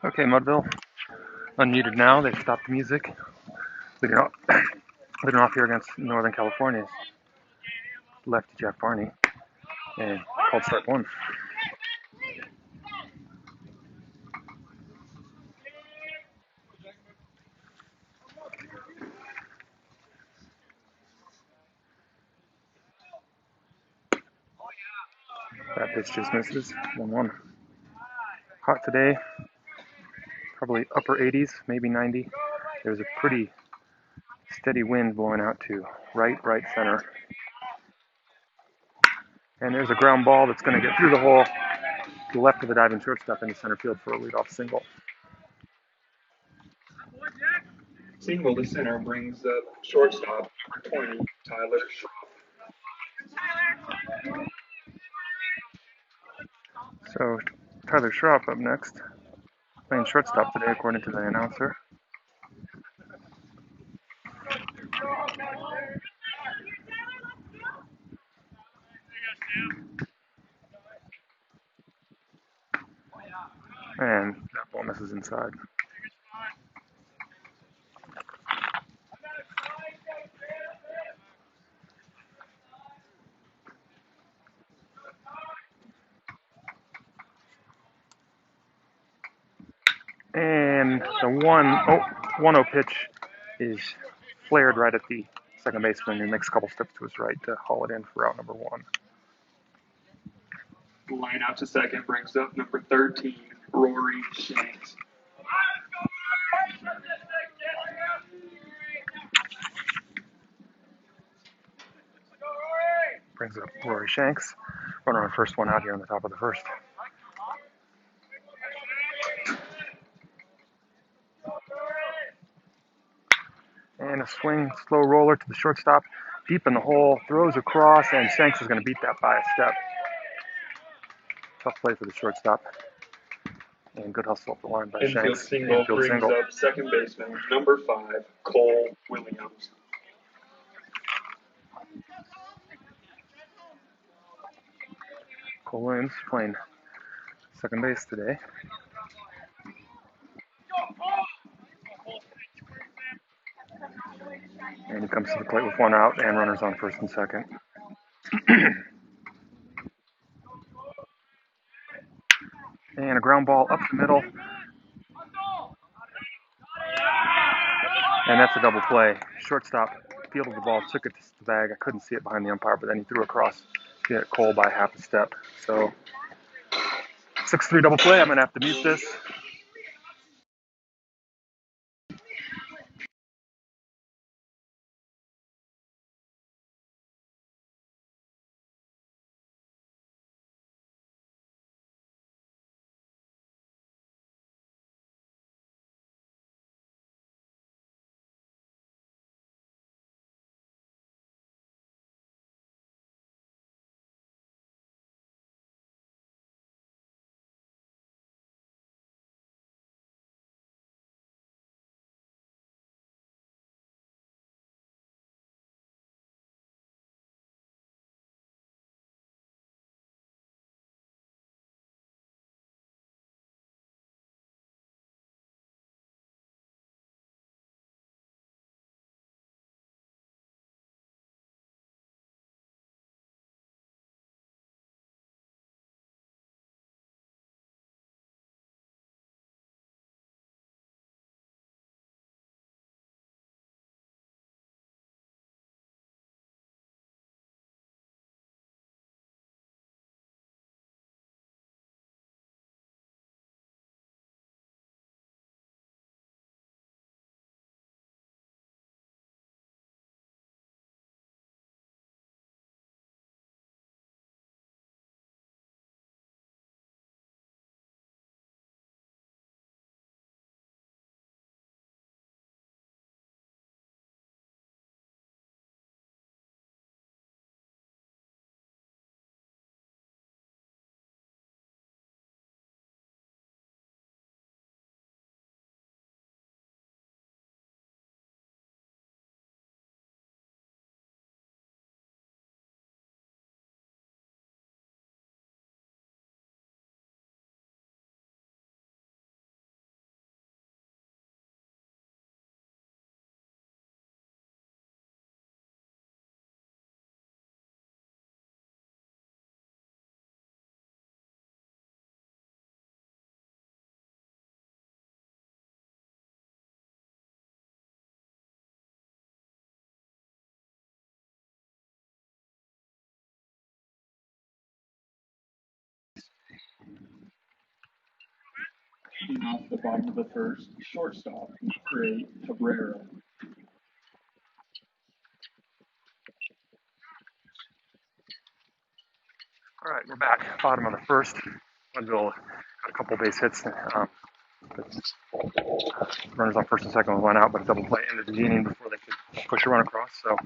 Okay, Mudville, unmuted now. They've stopped the music. Leading off here against Northern California's lefty Jack Barney, and called strike one. That pitch just misses. 1-1. Hot today, probably upper 80s, maybe 90. There's a pretty steady wind blowing out to right center. And there's a ground ball that's going to get through the hole to the left of the diving shortstop into center field for a leadoff single. Single to center brings up shortstop number 20, Tyler Schroff. So Tyler Schroff up next, playing shortstop today according to the announcer. And that ball misses inside. And the 1-0 pitch is flared right at the second baseman, who makes a couple steps to his right to haul it in for out number 1. Line out to second brings up number 13, Rory Shanks. Brings up Rory Shanks. Runner on first, one out here on the top of the first. And a swing, slow roller to the shortstop, deep in the hole, throws across, and Shanks is going to beat that by a step. Tough play for the shortstop. And good hustle up the line by Shanks. Infield brings up second baseman, number 5, Cole Williams. Cole Williams playing second base today. And he comes to the plate with 1 out and runners on first and second. And a ground ball up the middle. And that's a double play. Shortstop fielded the ball, took it to the bag. I couldn't see it behind the umpire, but then he threw across to hit Cole by half a step. So 6-3 double play. I'm going to have to mute this. Leading off the bottom of the first, shortstop, number 8, Cabrera. All right, we're back. Bottom of the first. Mudville got a couple base hits. Runners on first and second went out, but a double play ended the inning before they could push a run across. So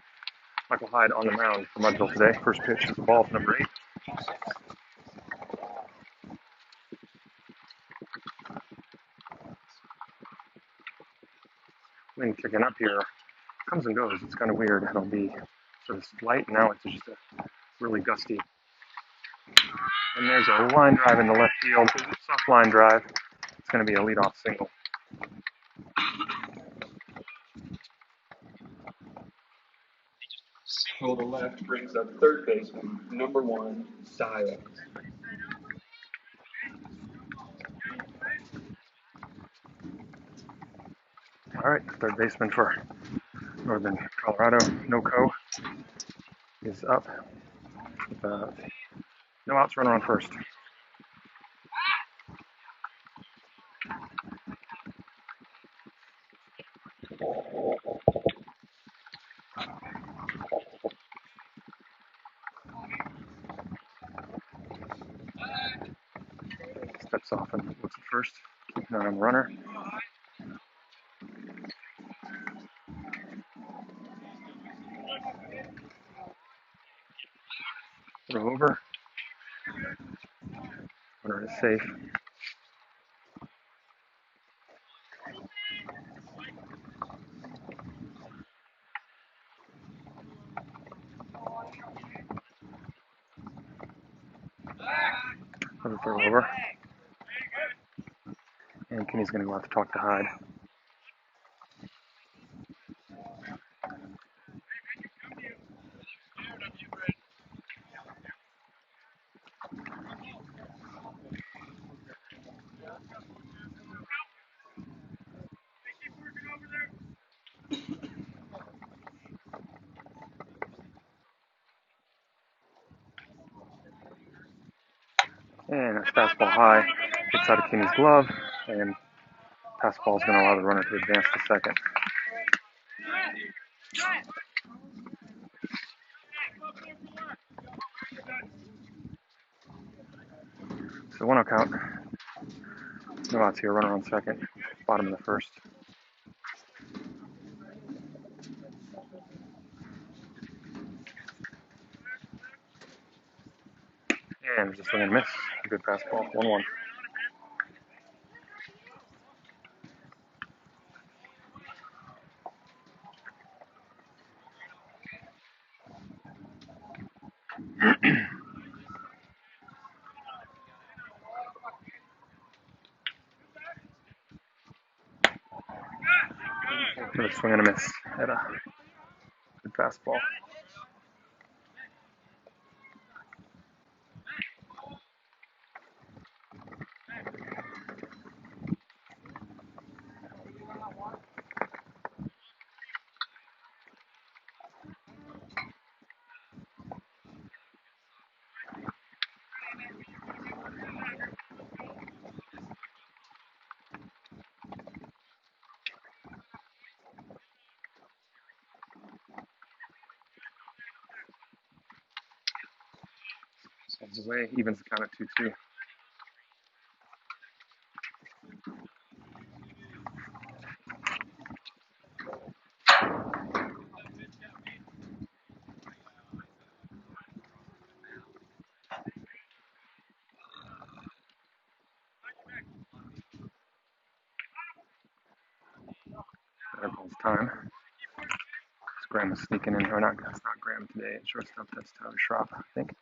Michael Hyde on the mound for Mudville today. First pitch is the ball to number 8. Wind kicking up here. Comes and goes. It's kind of weird. It'll be sort of light. Now it's just a really gusty. And there's a line drive in the left field. Soft line drive. It's going to be a leadoff single. Single to left brings up third baseman, number 1, Silas. All right, third baseman for Northern Colorado, Noco, is up with no outs, runner on first. Steps off and looks at first, keeping an eye on the runner. Throw over. Runner is safe. Another throw over. And Kenny's going to go out to talk to Hyde. And a fastball high. Gets out of Kenny's glove. And pass ball is going to allow the runner to advance to second. So 1-0 count. No outs here. Runner on second. Bottom of the first. And just swing and miss. Good fastball. 1-1. Another swing and a miss at a good fastball. Stands away, evens the count at 2-2. There goes time. Graham is sneaking in, or not, that's not Graham today. At shortstop, that's Tyler Schropp, I think.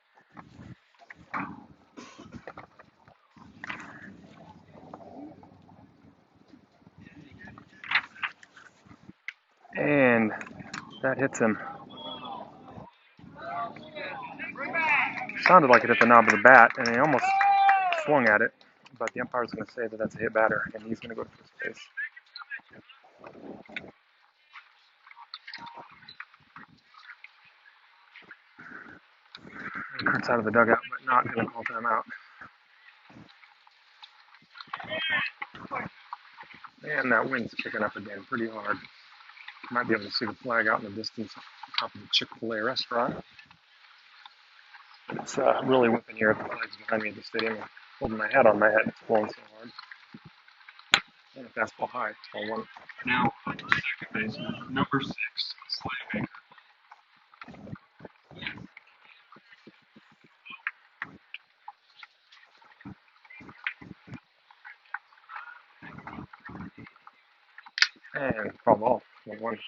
And that hits him. Sounded like it hit the knob of the bat, and he almost swung at it. But the umpire's going to say that that's a hit batter, and he's going to go to first base. Kurt's out of the dugout, but not going to call timeout. And that wind's picking up again pretty hard. You might be able to see the flag out in the distance on top of the Chick-fil-A restaurant. It's really whipping here at the flags behind me at the stadium. I'm holding my hat on my head. It's blowing so hard. And a fastball high. It's ball one. Now, second baseman, number 6, Slaymaker. And foul ball. 1-1.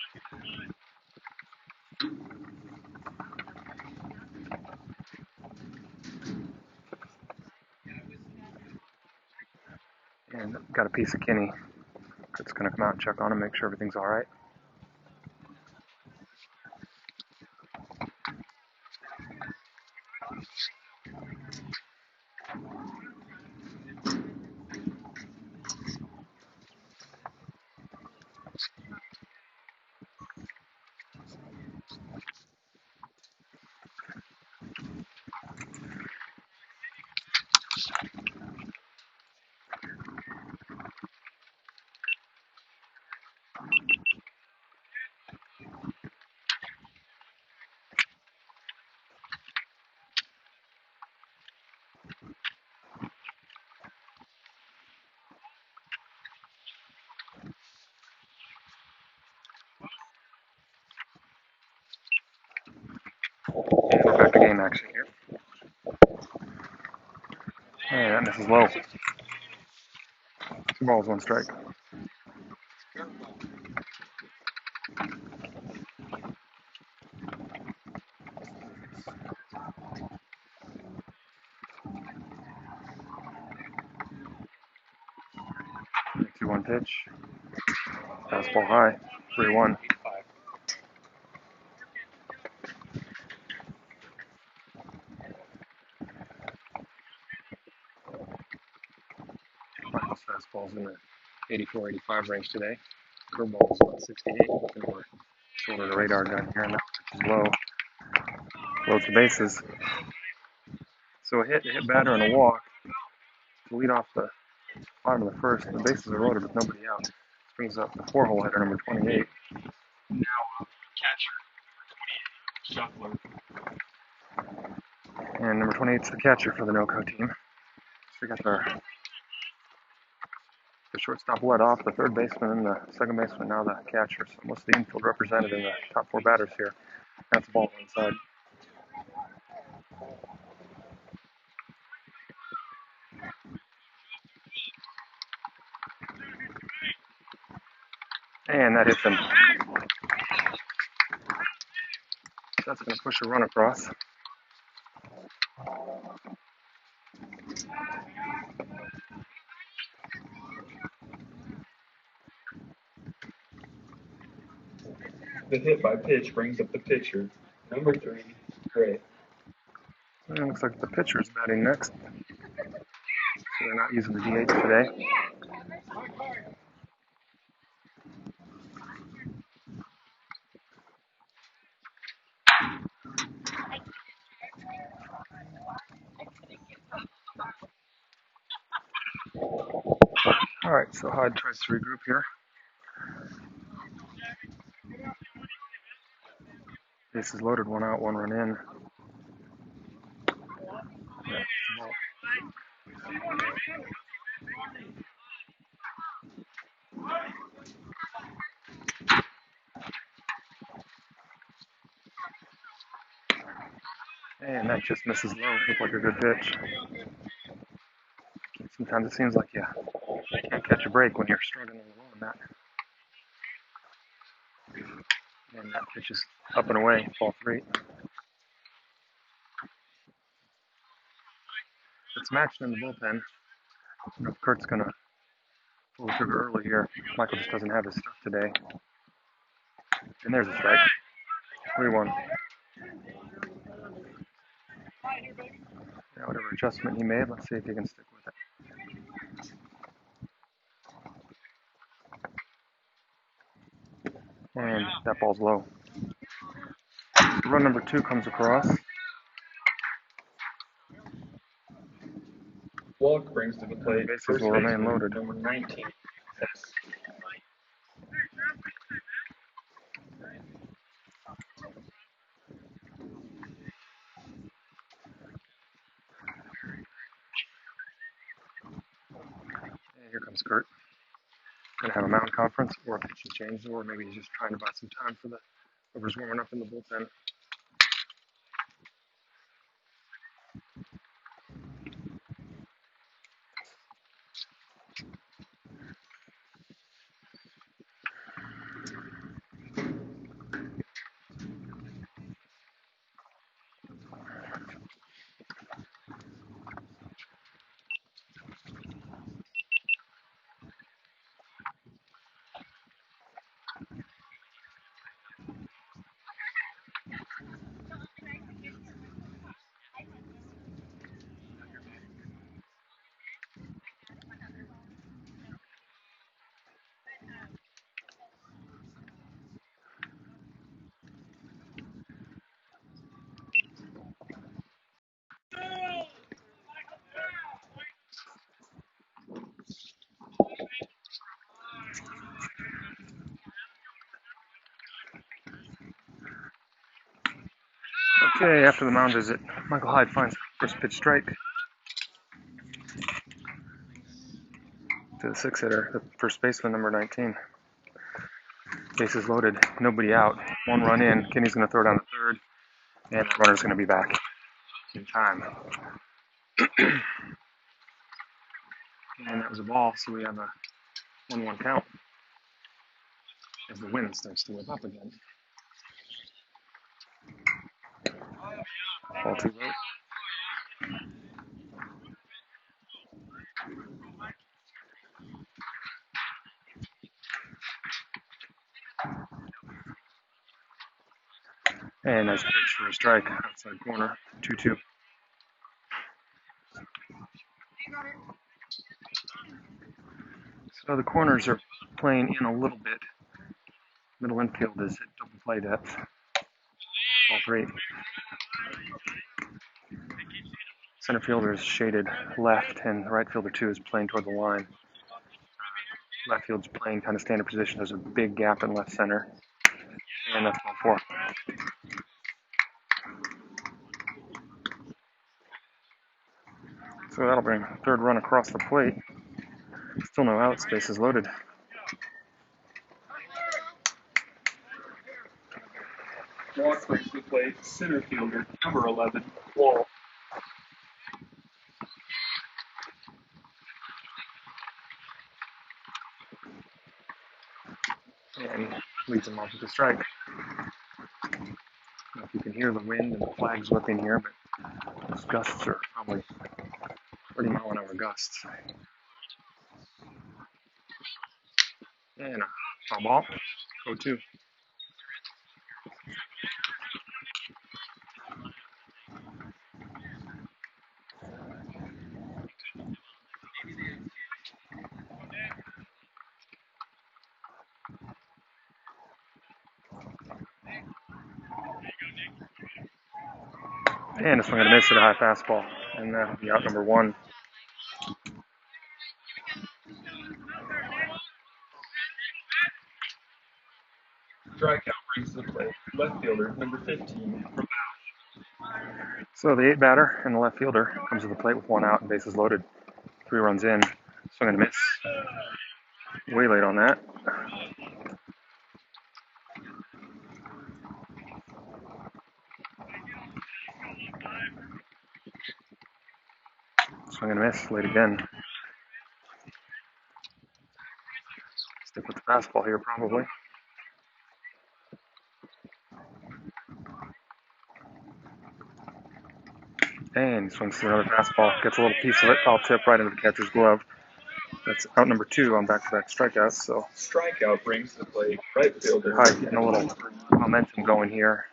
And got a piece of Kinney. It's going to come out and check on him, make sure everything's all right. And we're back to game action here. And that misses low. 2 balls, 1 strike. Two one pitch. Fastball high. 3-1. Michael's fastball's in the 84-85 range today. Curveball's 168. Looking for shoulder to radar gun here, and that pitch is low. Loads the bases. So a hit batter, and a walk to lead off the bottom of the first. The bases are loaded with nobody out. This brings up the 4-hole hitter, number 28. Now, catcher, number 28, Shuffler. And number 28 is the catcher for the Noco team. So we got the shortstop led off, the third baseman, and the second baseman, now the catcher. So most of the infield represented in the top 4 batters here. That's the ball inside. And that hits him. That's going to push a run across. The hit by pitch brings up the pitcher, number 3, Gray. And it looks like the pitcher is batting next. So they're not using the DH today. All right, so Hyde tries to regroup here. This is loaded, 1 out, 1 run in. Yeah, and that just misses low. Looked like a good pitch. Sometimes it seems like you can't catch a break when you're struggling low on that. And that pitch is up and away, ball 3. It's matched in the bullpen. If Kurt's going to pull the trigger early here. Michael just doesn't have his stuff today. And there's a strike. 3-1. Yeah, whatever adjustment he made, let's see if he can stick with it. And that ball's low. Run number 2 comes across. Walk brings to the plate Bases first will remain baseman loaded. number 19. And here comes Kurt. Gonna have a mound conference or a pitching change, or maybe he's just trying to buy some time for the whoever's warming up in the bullpen. Okay, after the mound visit, Michael Hyde finds first pitch strike to the six hitter, the first baseman, number 19. Bases loaded, nobody out, one run in. Kenny's going to throw down the third, and the runner's going to be back in time. And that was a ball, so we have a 1-1 count as the wind starts to whip up again. Ball too low. And nice pitch for a strike outside corner, 2-2. So the corners are playing in a little bit. Middle infield is at double play depth. All three. Center fielder is shaded left, and the right fielder, too, is playing toward the line. Left field's playing kind of standard position. There's a big gap in left center. And that's ball four. So that'll bring third run across the plate. Still no outs, bases loaded. Walk brings to the plate center fielder number 11, Wall. And leads him off with a strike. I don't know if you can hear the wind and the flags whipping here, but those gusts are probably 30-mile-an-hour gusts. And a foul ball. 0-2. And a swing and a miss at a high fastball. And that'll be out number one. Strikeout brings to the plate left fielder number 15 from So the 8 batter and the left fielder comes to the plate with one out and bases loaded. 3 runs in. Swing and a miss. Way late on that. Swing and a miss. Late again. Stick with the fastball here, probably. And he swings to another fastball. Gets a little piece of it. Foul tip right into the catcher's glove. That's out number 2 on back-to-back strikeouts. So strikeout brings to the plate right fielder. Hyde getting a little momentum going here.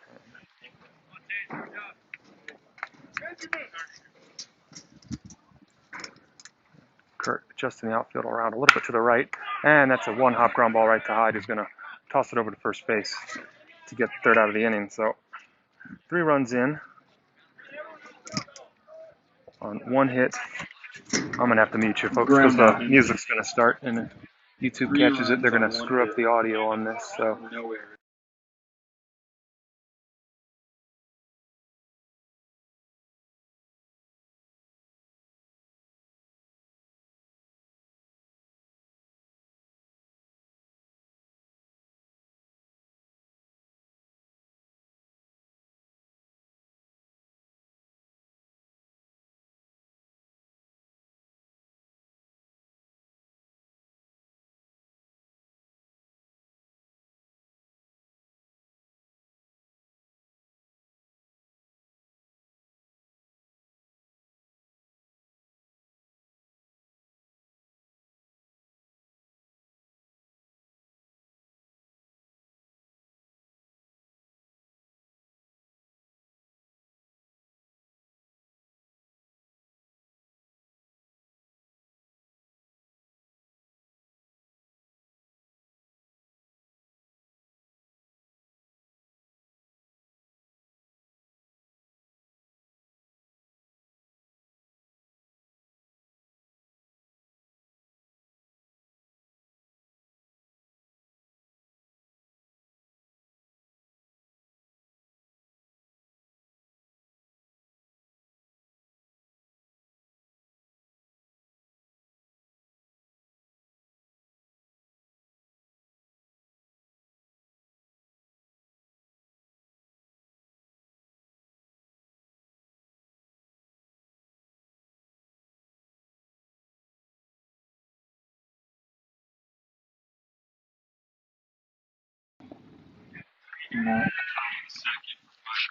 Kurt adjusting the outfield around a little bit to the right. And that's a one-hop ground ball right to Hyde, who's going to toss it over to first base to get the third out of the inning. So 3 runs in on 1 hit, I'm gonna have to mute you folks because Ground the out into music's gonna start, and if YouTube 3 catches it, they're runs gonna on 1 screw up hit, the audio on this. So no errors.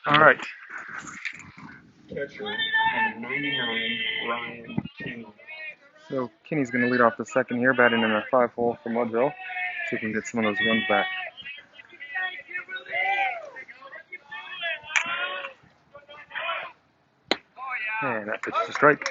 all right. Catcher, number 99, Ryan King. So Kenny's gonna lead off the second here, batting in a 5-hole for Mudville. See if we can get some of those runs back. And that pitch to strike.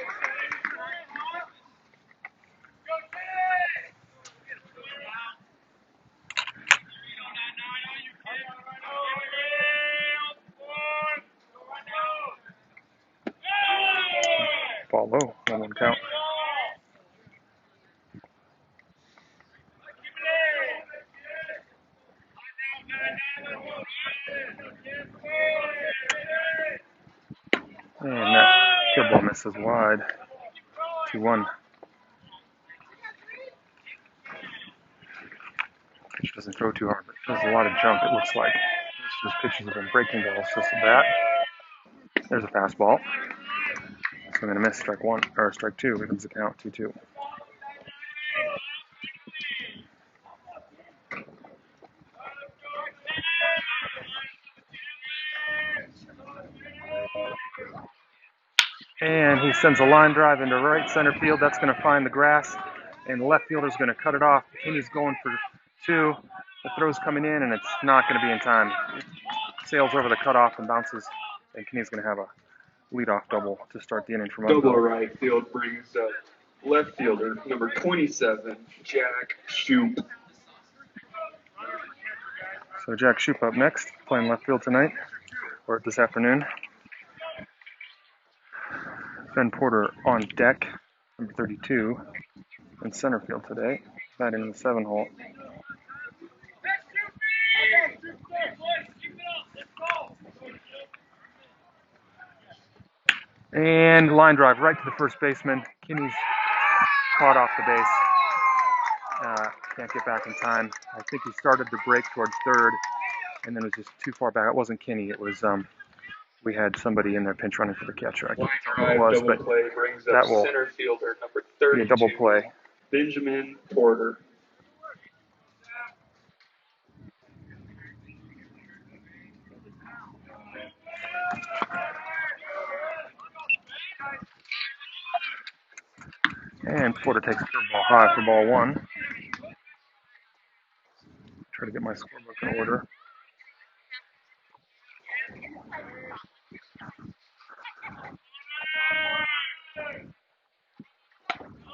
Ball low, 1-1 count. And that field ball misses wide. 2-1. Pitch doesn't throw too hard, but there's a lot of jump, it looks like. Most of his pitches have been breaking balls just a bat. There's a fastball. So I'm gonna miss strike one, or strike two. Here comes the count, 2-2. And he sends a line drive into right center field. That's going to find the grass, and the left fielder's going to cut it off. Kenny's going for two. The throw's coming in, and it's not going to be in time. It sails over the cutoff and bounces, and Kenny's going to have a leadoff double to start the inning for Double Mudville. right field brings up left fielder, number 27, Jack Shoup. So Jack Shoup up next, playing left field tonight, or this afternoon. Ben Porter on deck, number 32, in center field today, batting in the 7-hole. And line drive right to the first baseman. Kenny's caught off the base. Can't get back in time. I think he started to break towards third, and then it was just too far back. It wasn't Kenny. It was we had somebody in there pinch running for the catcher. I can't remember who it was, Double but play brings that up will center fielder, number be a 32, double play. Benjamin Porter. And Porter takes the ball high for ball one. Try to get my scorebook in order.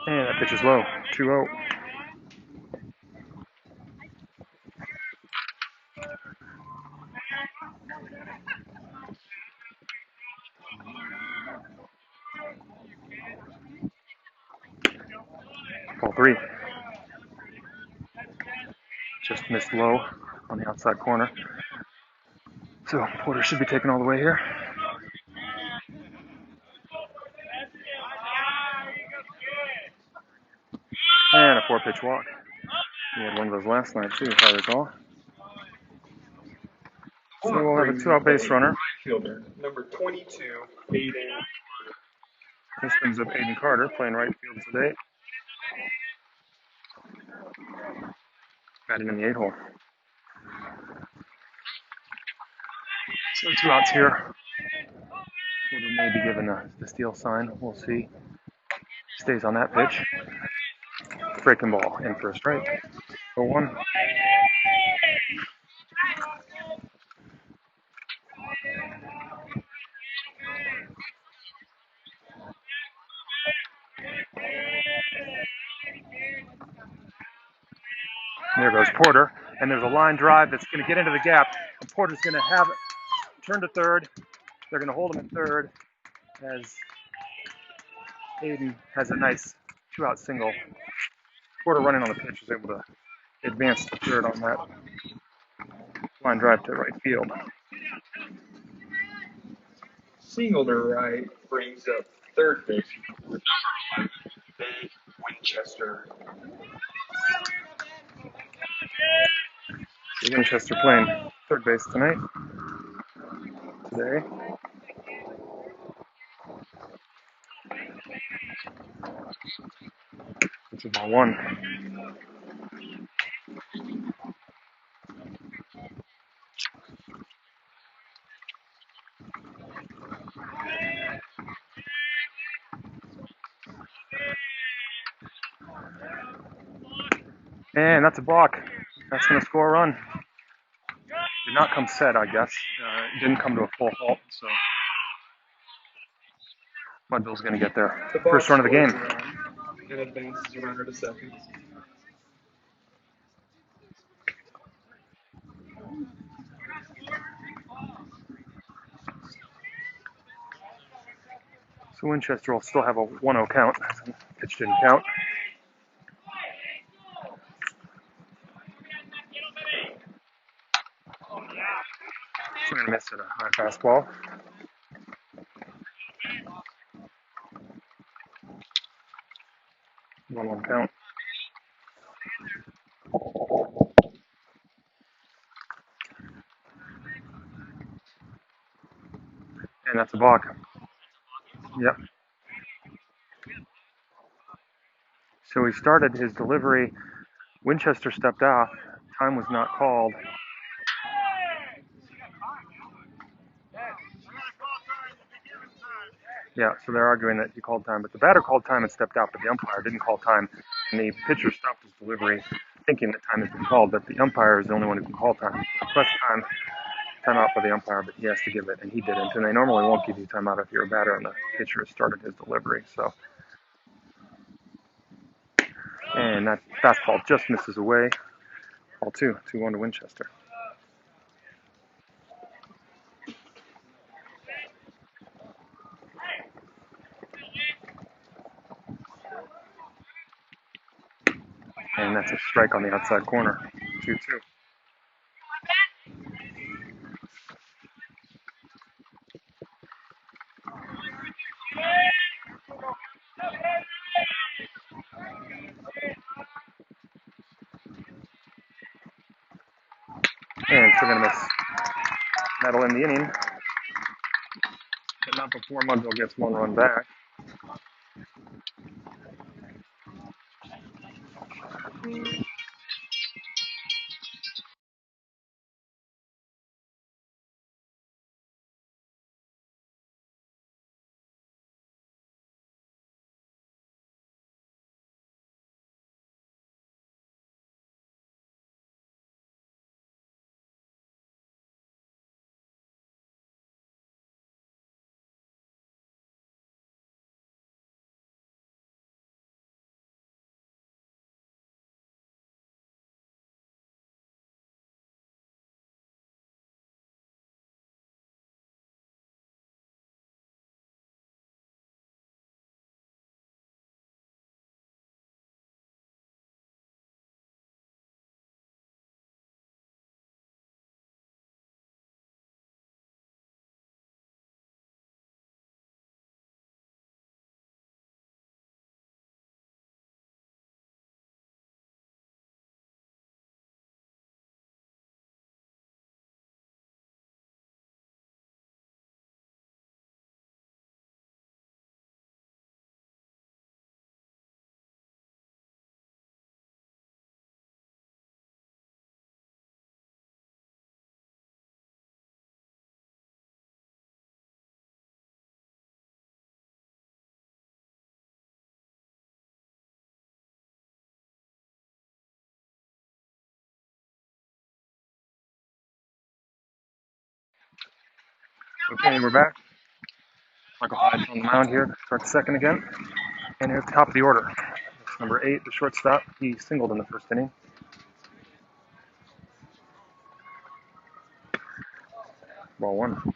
And that pitch is low, 2-0. Ball 3. Just missed low on the outside corner. So Porter should be taken all the way here. And a 4-pitch walk. We had one of those last night too, if I recall. So we'll have a 2-out base runner. Fielder, number 22, Aiden. This brings up Aiden Carter playing right field today. Batting in the 8-hole. So 2 outs here. Porter may be given the steal sign. We'll see. Stays on that pitch. Breaking ball in for a strike. 0-1. There goes Porter, and there's a line drive that's going to get into the gap. And Porter's going to have it turn to third. They're going to hold him at third as Aiden has a nice 2-out single. Porter running on the pitch was able to advance to third on that line drive to right field. Single to right brings up third base, number 11, Dave Winchester. Winchester playing third base today. Which is ball 1. And that's a balk. That's going to score a run. Did not come set, I guess. It didn't come to a full halt, so Mudville's going to get their first run of the game. And advances a runner to second. So Winchester will still have a 1-0 count. Pitch didn't count. So we're going to miss it, a high fastball. One count. And that's a balk. Yep. So he started his delivery. Winchester stepped off. Time was not called. Yeah, so they're arguing that he called time, but the batter called time and stepped out, but the umpire didn't call time. And the pitcher stopped his delivery thinking that time has been called, but the umpire is the only one who can call time. Request timeout for the umpire, but he has to give it, and he didn't. And they normally won't give you timeout if you're a batter and the pitcher has started his delivery. So, and that fastball just misses away. Ball 2, 2-1 to Winchester. And that's a strike on the outside corner. 2-2. And so going to miss That'll end the inning, but not before Mudville gets 1 run back. Okay, we're back. Michael Hyde's on the mound here. Starts second again. And at the top of the order, it's number 8, the shortstop. He singled in the first inning. Ball 1.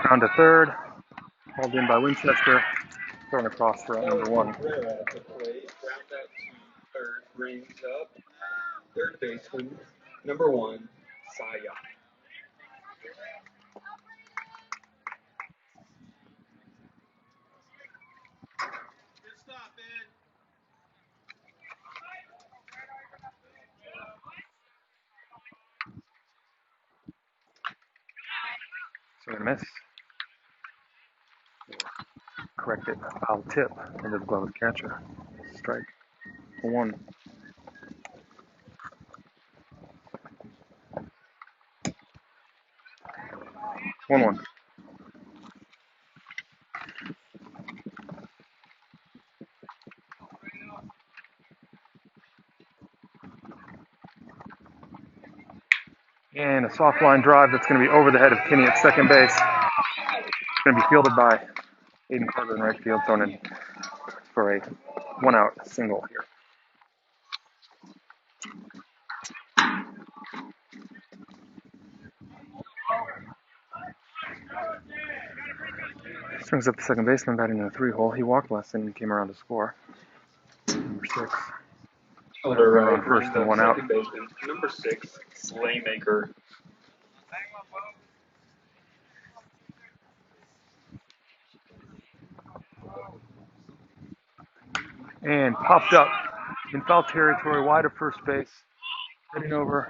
Ground to third. Hauled in by Winchester. Thrown across for out number 1. Herrera at the plate. Ground out to third. Brings up third baseman, number 1, Saya. Swing and a miss. Correct it. Foul tip into the glove of the catcher. Strike. 1. 1-1. And a soft line drive that's going to be over the head of Kinney at second base. It's going to be fielded by Aiden Carter in right field, thrown in for a 1-out single here. Swings up the second baseman, batting in a 3-hole. He walked last inning and came around to score. Number 6. Fielder Runner right. on first and Brings up 1 out. second baseman, number 6, Slaymaker. And popped up in foul territory, wide of first base. Heading over,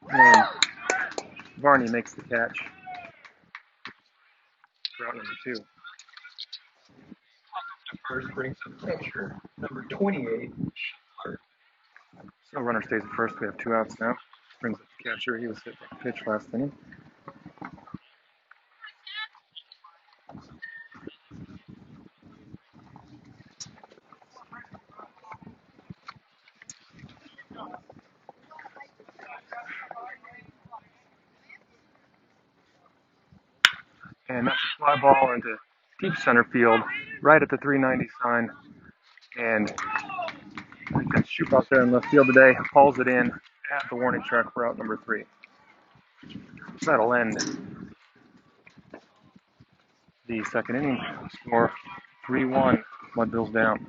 and Varney makes the catch. Route number 2. First brings up catcher, number 28, Schiller. So runner stays at first. We have 2 outs now. Brings up the catcher. He was hit by a pitch last inning. And that's a fly ball into deep center field, right at the 390 sign. And we can shoot out there in left field today. Hauls it in at the warning track for out number 3. That'll end the second inning. Score 3-1. Mud Bills down.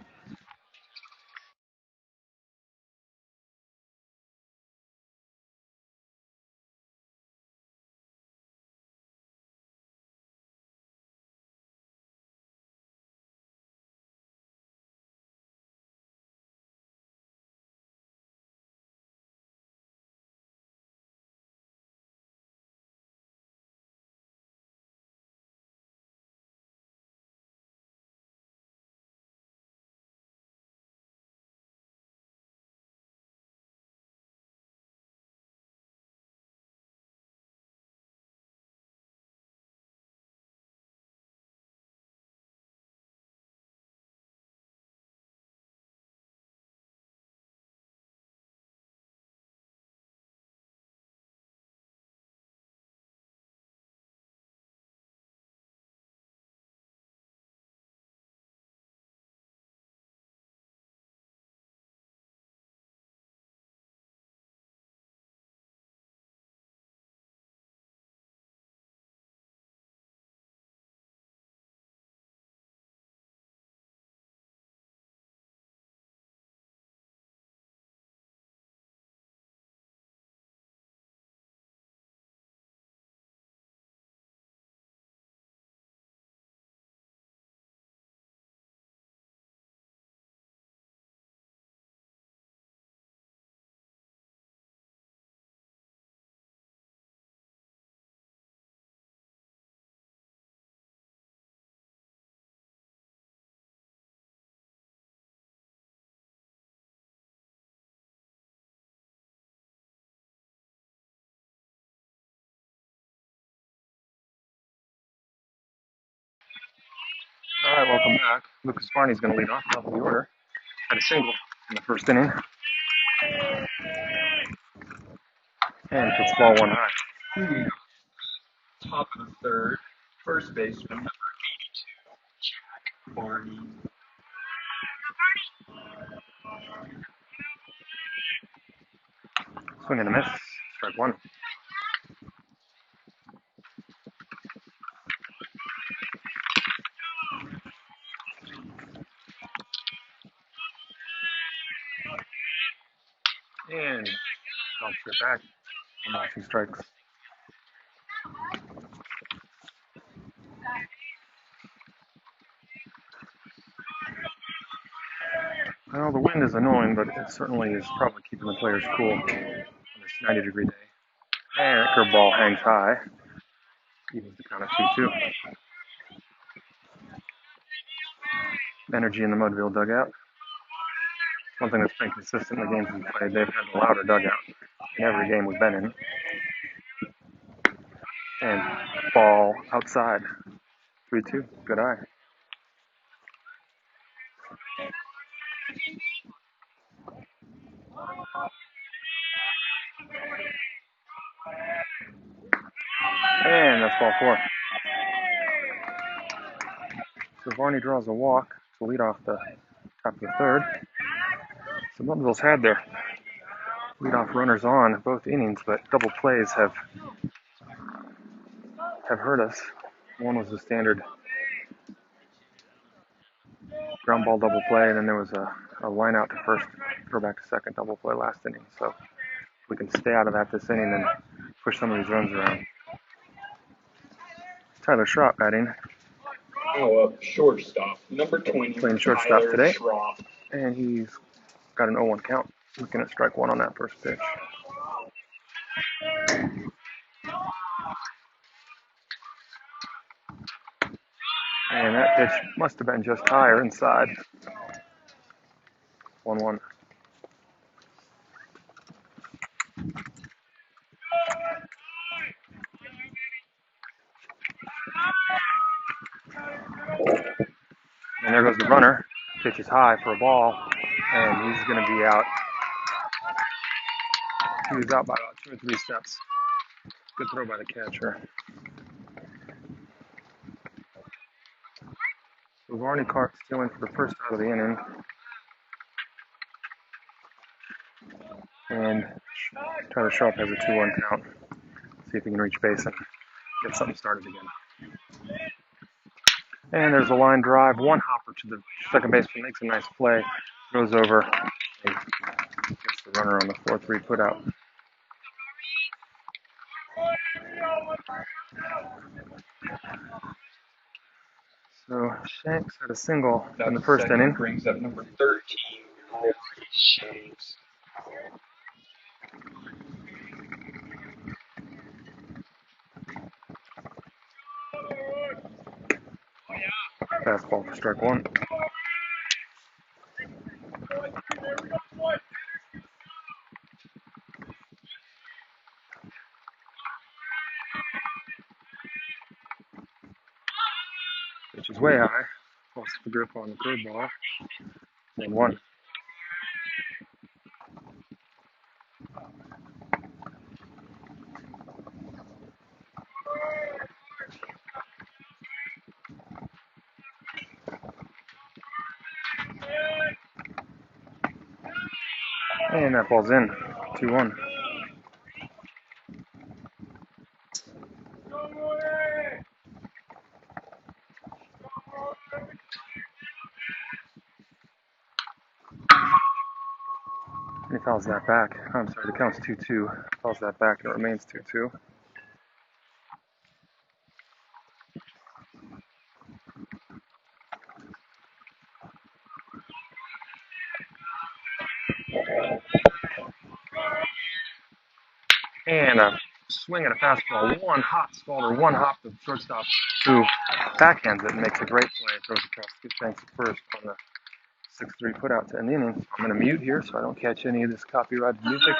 right, welcome back. Lucas Varney's going to lead off top of the order. Had a single in the first inning. And puts ball one high. Top of the third, first baseman, number 82, Jack Barney. Swing and a miss. Strike one. And bounce it back. And off he strikes. Well, the wind is annoying, but it certainly is probably keeping the players cool on this 90-degree day. And that curveball hangs high. Evens the count of 2-2. Energy in the Mudville dugout. One thing that's been consistent in the games we've played, they've had a louder dugout in every game we've been in. And ball outside. 3-2. Good eye. And that's ball four. So Varney draws a walk to lead off the top of the third. So Mudville's had their leadoff runners on both innings, but double plays have hurt us. One was the standard ground ball double play, and then there was a line out to first, throw back to second double play last inning. So if we can stay out of that this inning and push some of these runs around. Tyler Schropp batting. Shortstop, number 20, playing shortstop Tyler today. Schropp. And he's got an 0-1 count. Looking at strike one on that first pitch. And that pitch must have been just higher inside. 1-1. And there goes the runner. Pitch is high for a ball, and he's going to be out. He was out by about 2 or 3 steps. Good throw by the catcher. So Varney caught stealing for the first out of the inning. And Tyler Sharp has a 2-1 count. See if he can reach base and get something started again. And there's a line drive, one hopper to the second baseman, makes a nice play, goes over, and gets the runner on the 4-3 put out. So Shanks had a single in the first inning. Brings up number 13, Shanks. Fastball for strike one. Pitch is way high. Lost the grip on the curveball. And 1. And that ball's in. 2-1. He fouls that back. I'm sorry, the count's 2-2. Fouls that back, and it remains 2-2. And a swing and a fastball. One hop to the shortstop, who backhands it and makes a great play. Throws across the fence at first on the 6-3 put out to end the inning. I'm going to mute here so I don't catch any of this copyrighted music.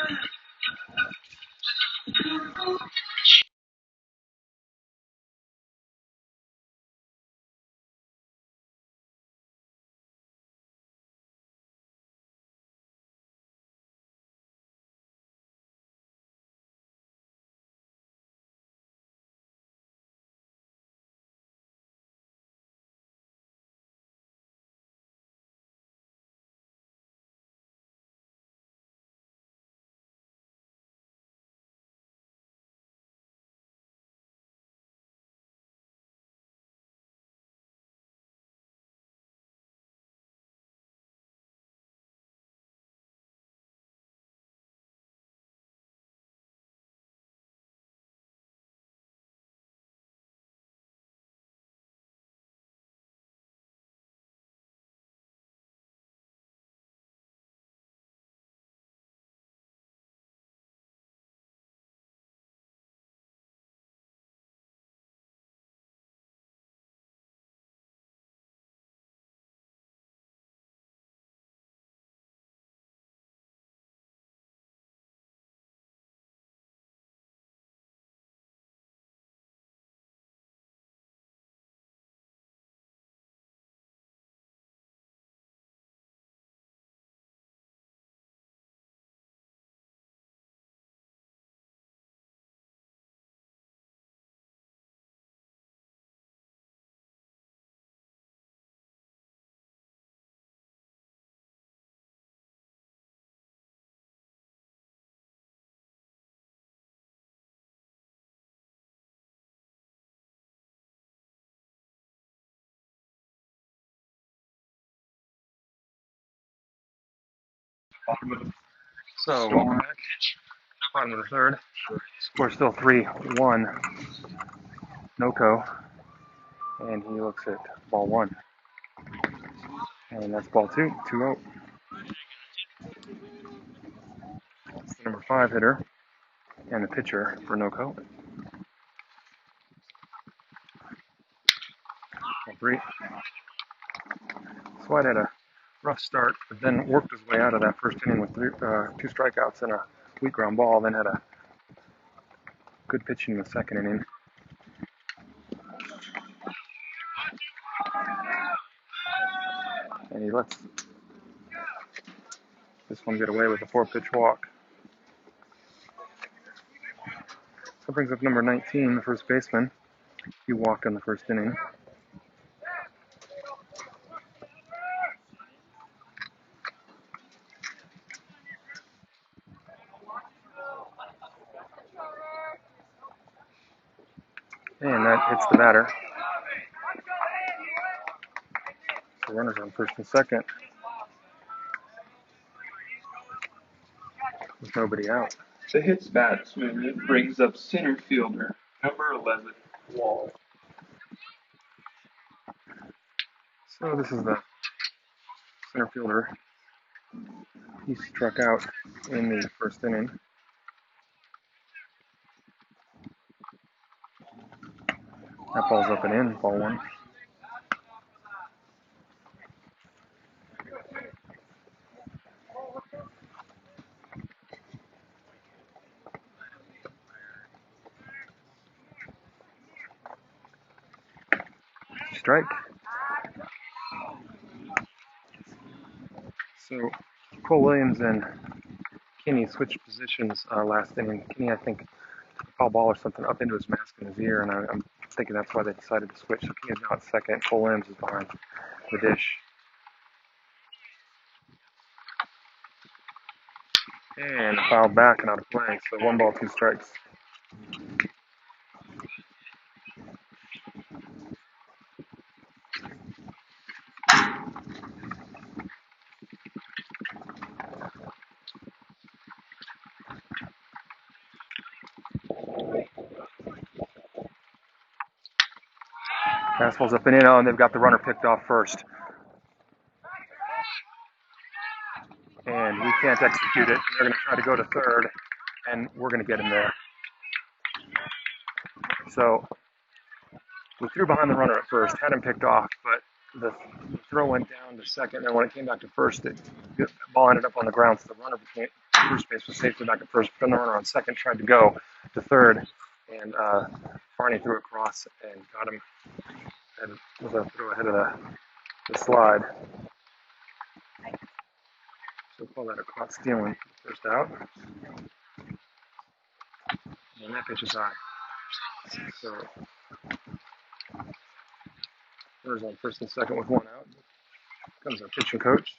So welcome back. Bottom of the third. Score still 3-1. Noco, and he looks at ball one. And that's ball two, 2-0. That's the number 5 hitter and the pitcher for Noco. Ball three. Sweat had a rough start, but then worked his way out of that first inning with 2 strikeouts and a weak ground ball. Then had a good pitching in the second inning. And he lets this one get away with a 4-pitch walk. So brings up number 19, the first baseman. He walked in the first inning. And that hits the batter. So runners on first and second with nobody out. The hits batsman brings up center fielder, number 11, Wall. So this is the center fielder. He struck out in the first inning. That ball's up and in, ball one. Strike. So Cole Williams and Kinney switched positions last inning. Kinney, I think, took a foul ball or something up into his mask in his ear, and I'm thinking that's why they decided to switch. So Kinney's now at second. Cole Williams is behind the dish. And fouled back and out of play. So 1 ball, 2 strikes. Fastball's up and in. Oh, and they've got the runner picked off first. And we can't execute it. They're going to try to go to third, and we're going to get him there. So we threw behind the runner at first, had him picked off, but the throw went down to second, and when it came back to first, the ball ended up on the ground, so the runner between first base was safely back at first, but then the runner on second tried to go to third, and Barney threw across and got him, and with a throw ahead of the slide. So we'll call that a caught stealing, first out. And that pitch is high. So runners on first and second with 1 out. Comes our pitching coach.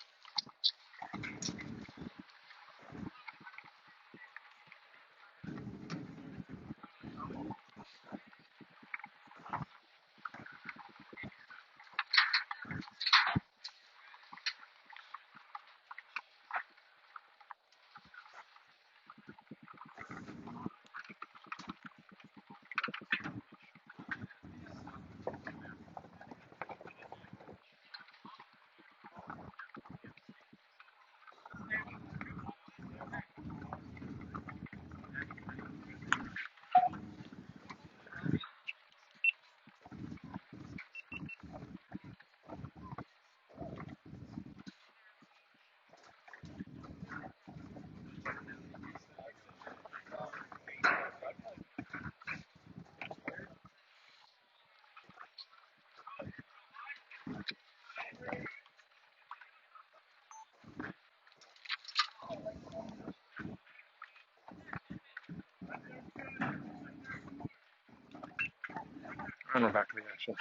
And we're back to the action.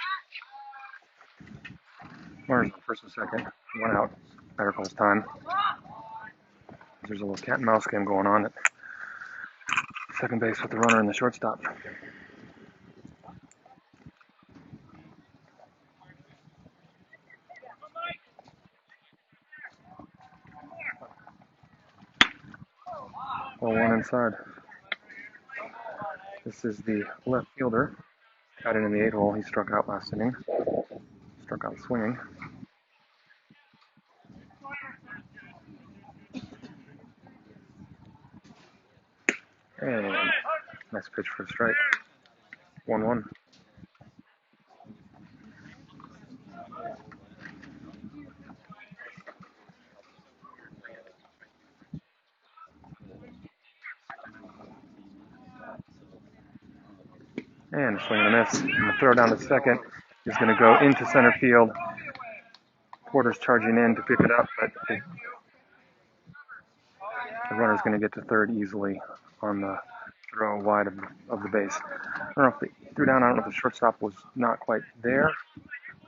Runners on first and second, 1 out. Better calls time. There's a little cat and mouse game going on at second base with the runner and the shortstop. Ball one inside. This is the left fielder. Got it in the 8 hole. He struck out last inning. Struck out swinging. And nice pitch for a strike. 1-1. And a swing and a miss. And the throw down to second is going to go into center field. Porter's charging in to pick it up, but the runner's going to get to third easily on the throw wide of the base. I don't know if he threw down. I don't know if the shortstop was not quite there.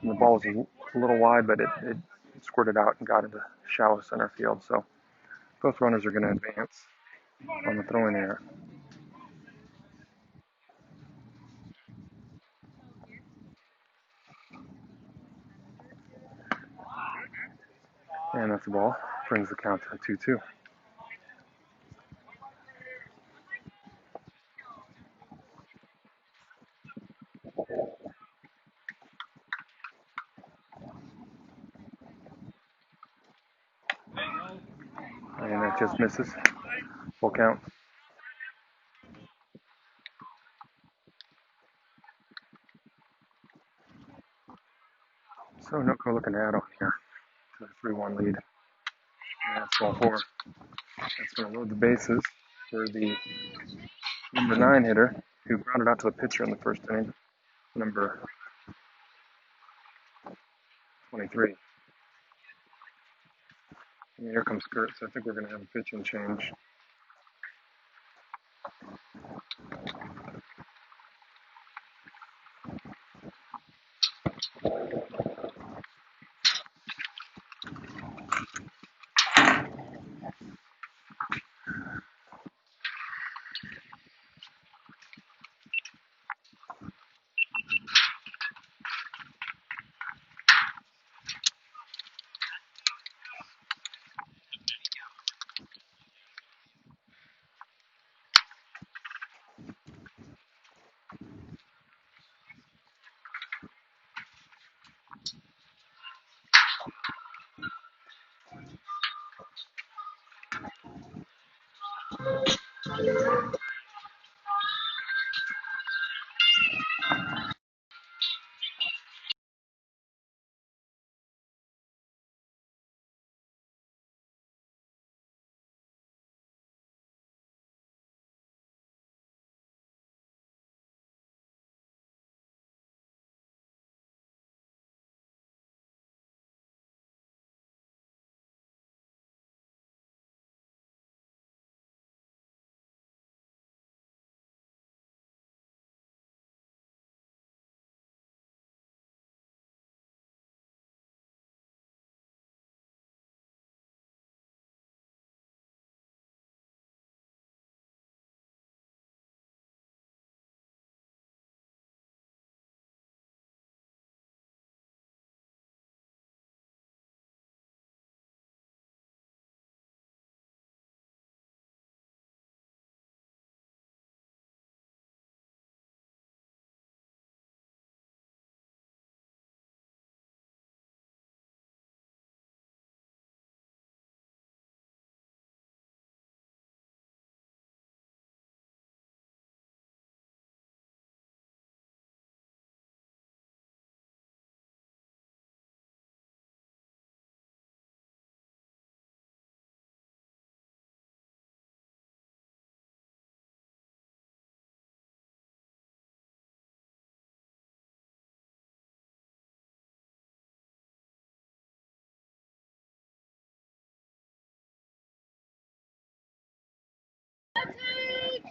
And the ball was a little wide, but it squirted out and got into shallow center field. So both runners are going to advance on the throwing error. And that's the ball. Brings the count to 2-2. And that just misses. Full count. So Noco looking to add on here to the 3-1 lead. And that's ball four. That's going to load the bases for the number 9 hitter who grounded out to the pitcher in the first inning, number 23. And here comes Kurt, so I think we're going to have a pitching change.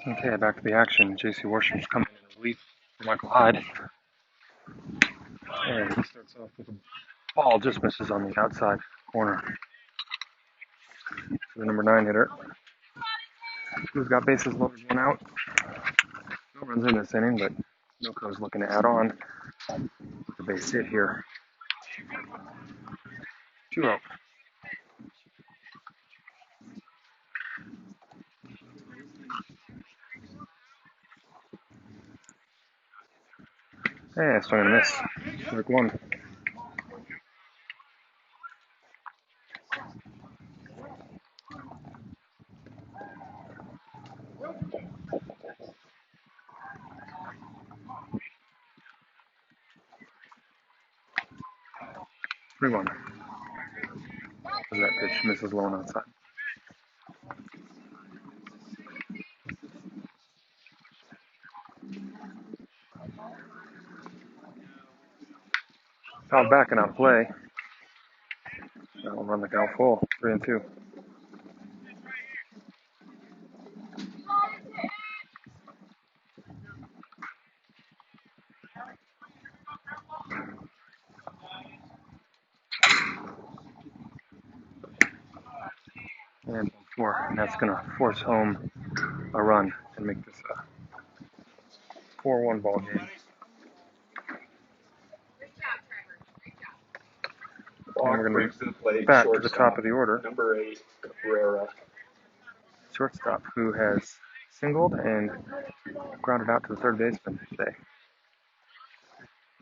Okay, back to the action. J.C. Worsham's coming in relief for Michael Hyde. And he starts off with a ball, just misses on the outside corner. So the number 9 hitter, who's got bases loaded, 1 out. No runs in this inning, but Noco's looking to add on with the base hit here. 2 out. And swing and a miss. Strike one. Three one. As that pitch misses low and outside. Fouled back and out of play. That will run the count full. 3-2. And 4. And that's going to force home a run and make this a 4-1 ball game. And we're going to bat to the top of the order. Number 8, Cabrera. Shortstop, who has singled and grounded out to the third baseman today.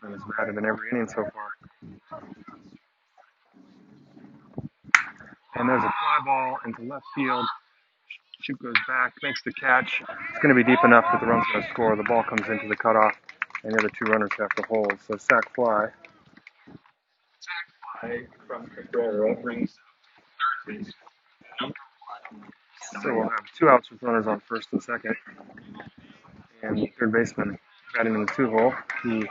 And has batted in every inning so far. And there's a fly ball into left field. Shoot goes back, makes the catch. It's going to be deep enough that the run's going to score. The ball comes into the cutoff, and the other two runners have to hold. So sac fly. From Cabrera brings third base. So we'll have 2 outs with runners on first and second. And the third baseman batting in the 2-hole. He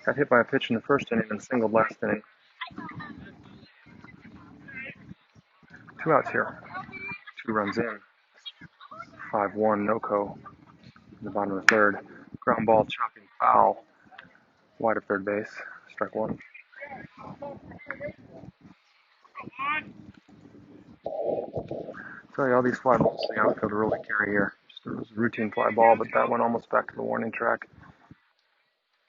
got hit by a pitch in the first inning and singled last inning. 2 outs here. 2 runs in. 5-1 Noco in the bottom of the third. Ground ball chopping foul. Wide of third base. Strike one. Tell you, all these fly balls the outfielder really carry here. Just a routine fly ball, but that one almost back to the warning track.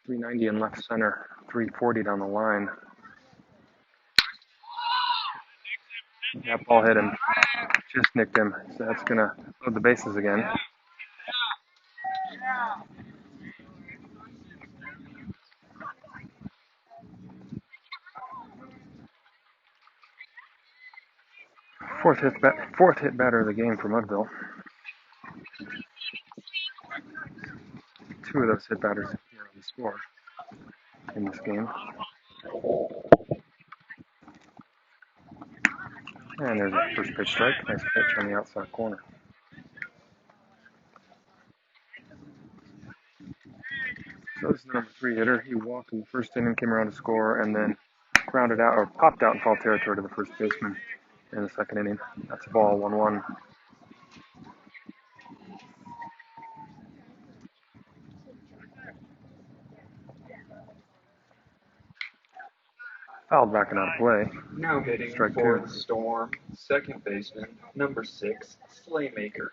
390 in left center, 340 down the line. That ball hit him, just nicked him, so that's going to load the bases again. Fourth hit batter of the game for Mudville. 2 of those hit batters here on the score in this game. And there's a first pitch strike. Nice pitch on the outside corner. So this is the number 3 hitter. He walked in the first inning, came around to score, and then grounded out or popped out in foul territory to the first baseman in the second inning. That's a ball, 1-1. Fouled back and out of play. Now hitting Strike for 2. the Storm, second baseman, number 6, Slaymaker.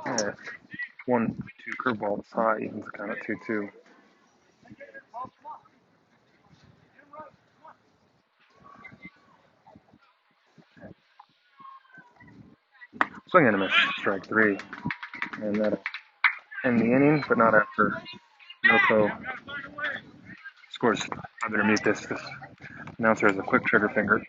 Yeah. 1-2 curveball that's high, evens the count at 2-2. Swing and a miss. Strike 3. And that'll end the inning, but not after Noco scores. I better mute this. This announcer has a quick trigger finger.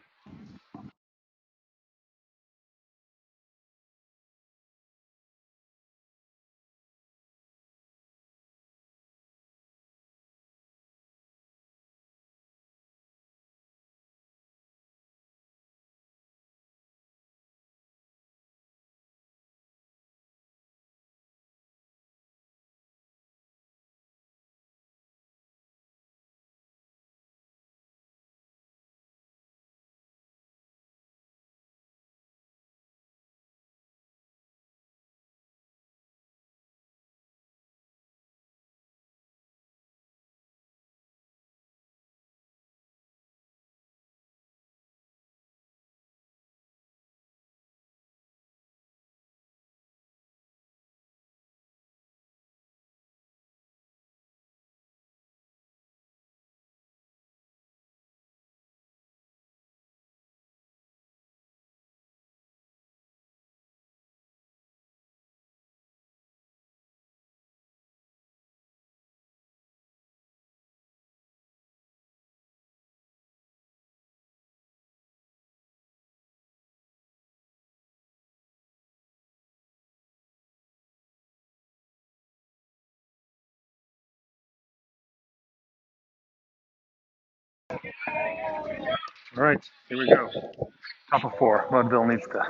All right, here we go. Top of 4. Mudville needs to,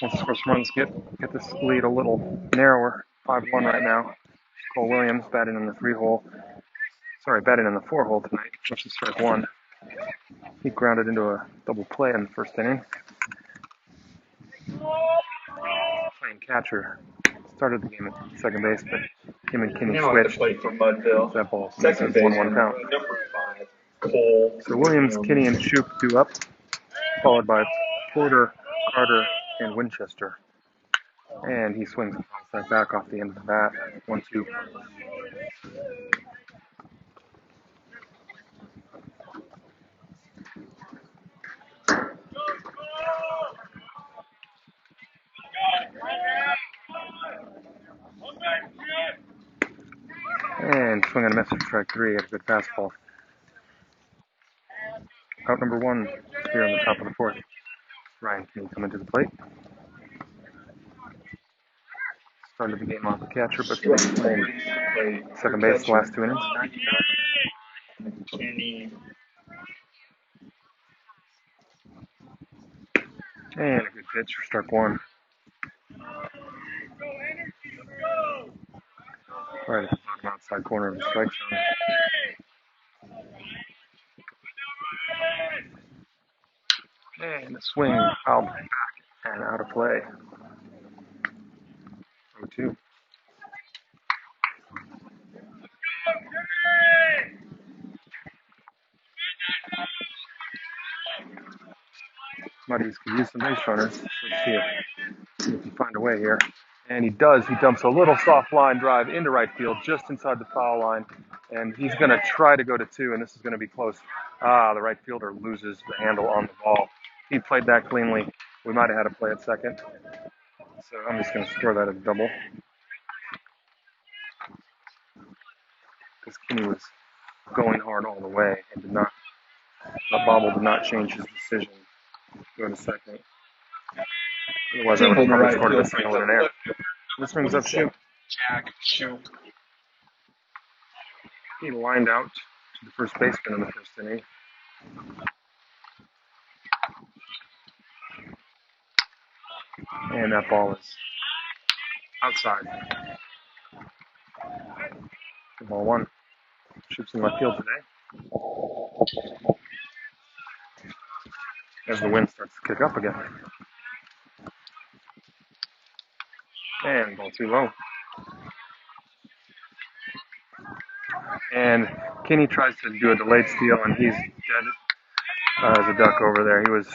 once the first runs get this lead a little narrower. 5-1 right now. Cole Williams batting in the 3-hole. Sorry, batting in the 4-hole tonight, which is strike 1. He grounded into a double play in the first inning. Playing catcher. Started the game at second base, but him and Kinney Now at the switched. plate for Mudville, That ball second misses 1-1 baseman, count. number 5, Cole So Williams, Kinney, and Shoup due up, followed by Porter, Carter, and Winchester. And he swings and fouls that back off the end of the bat. 1-2. And swing and a miss for strike 3 at a good fastball. Out number 1 here on the top of the 4th. Ryan Kinney coming to the plate. Started the game off the catcher, but Kinney playing second base the last 2 innings. Kenny. And a good pitch for strike 1. Right at the bottom outside corner of the strike zone. And a swing fouled back and out of play. 0-2. Muddies could use some base runners. Let's see if he can find a way here. And he does. He dumps a little soft line drive into right field, just inside the foul line. And he's going to try to go to 2, and this is going to be close. The right fielder loses the handle on the ball. He played that cleanly. We might have had a play at second. So I'm just going to score that as a double. Because Kinney was going hard all the way and the bobble did not change his decision to go to second. Otherwise, I would have probably scored a single in an air. This brings up Shoup. Jack Shoup. He lined out to the first baseman in the first inning. And that ball is outside. Ball 1. Shoup's in left field today. As the wind starts to kick up again. And ball too low. And Kinney tries to do a delayed steal, and he's dead as a duck over there. He was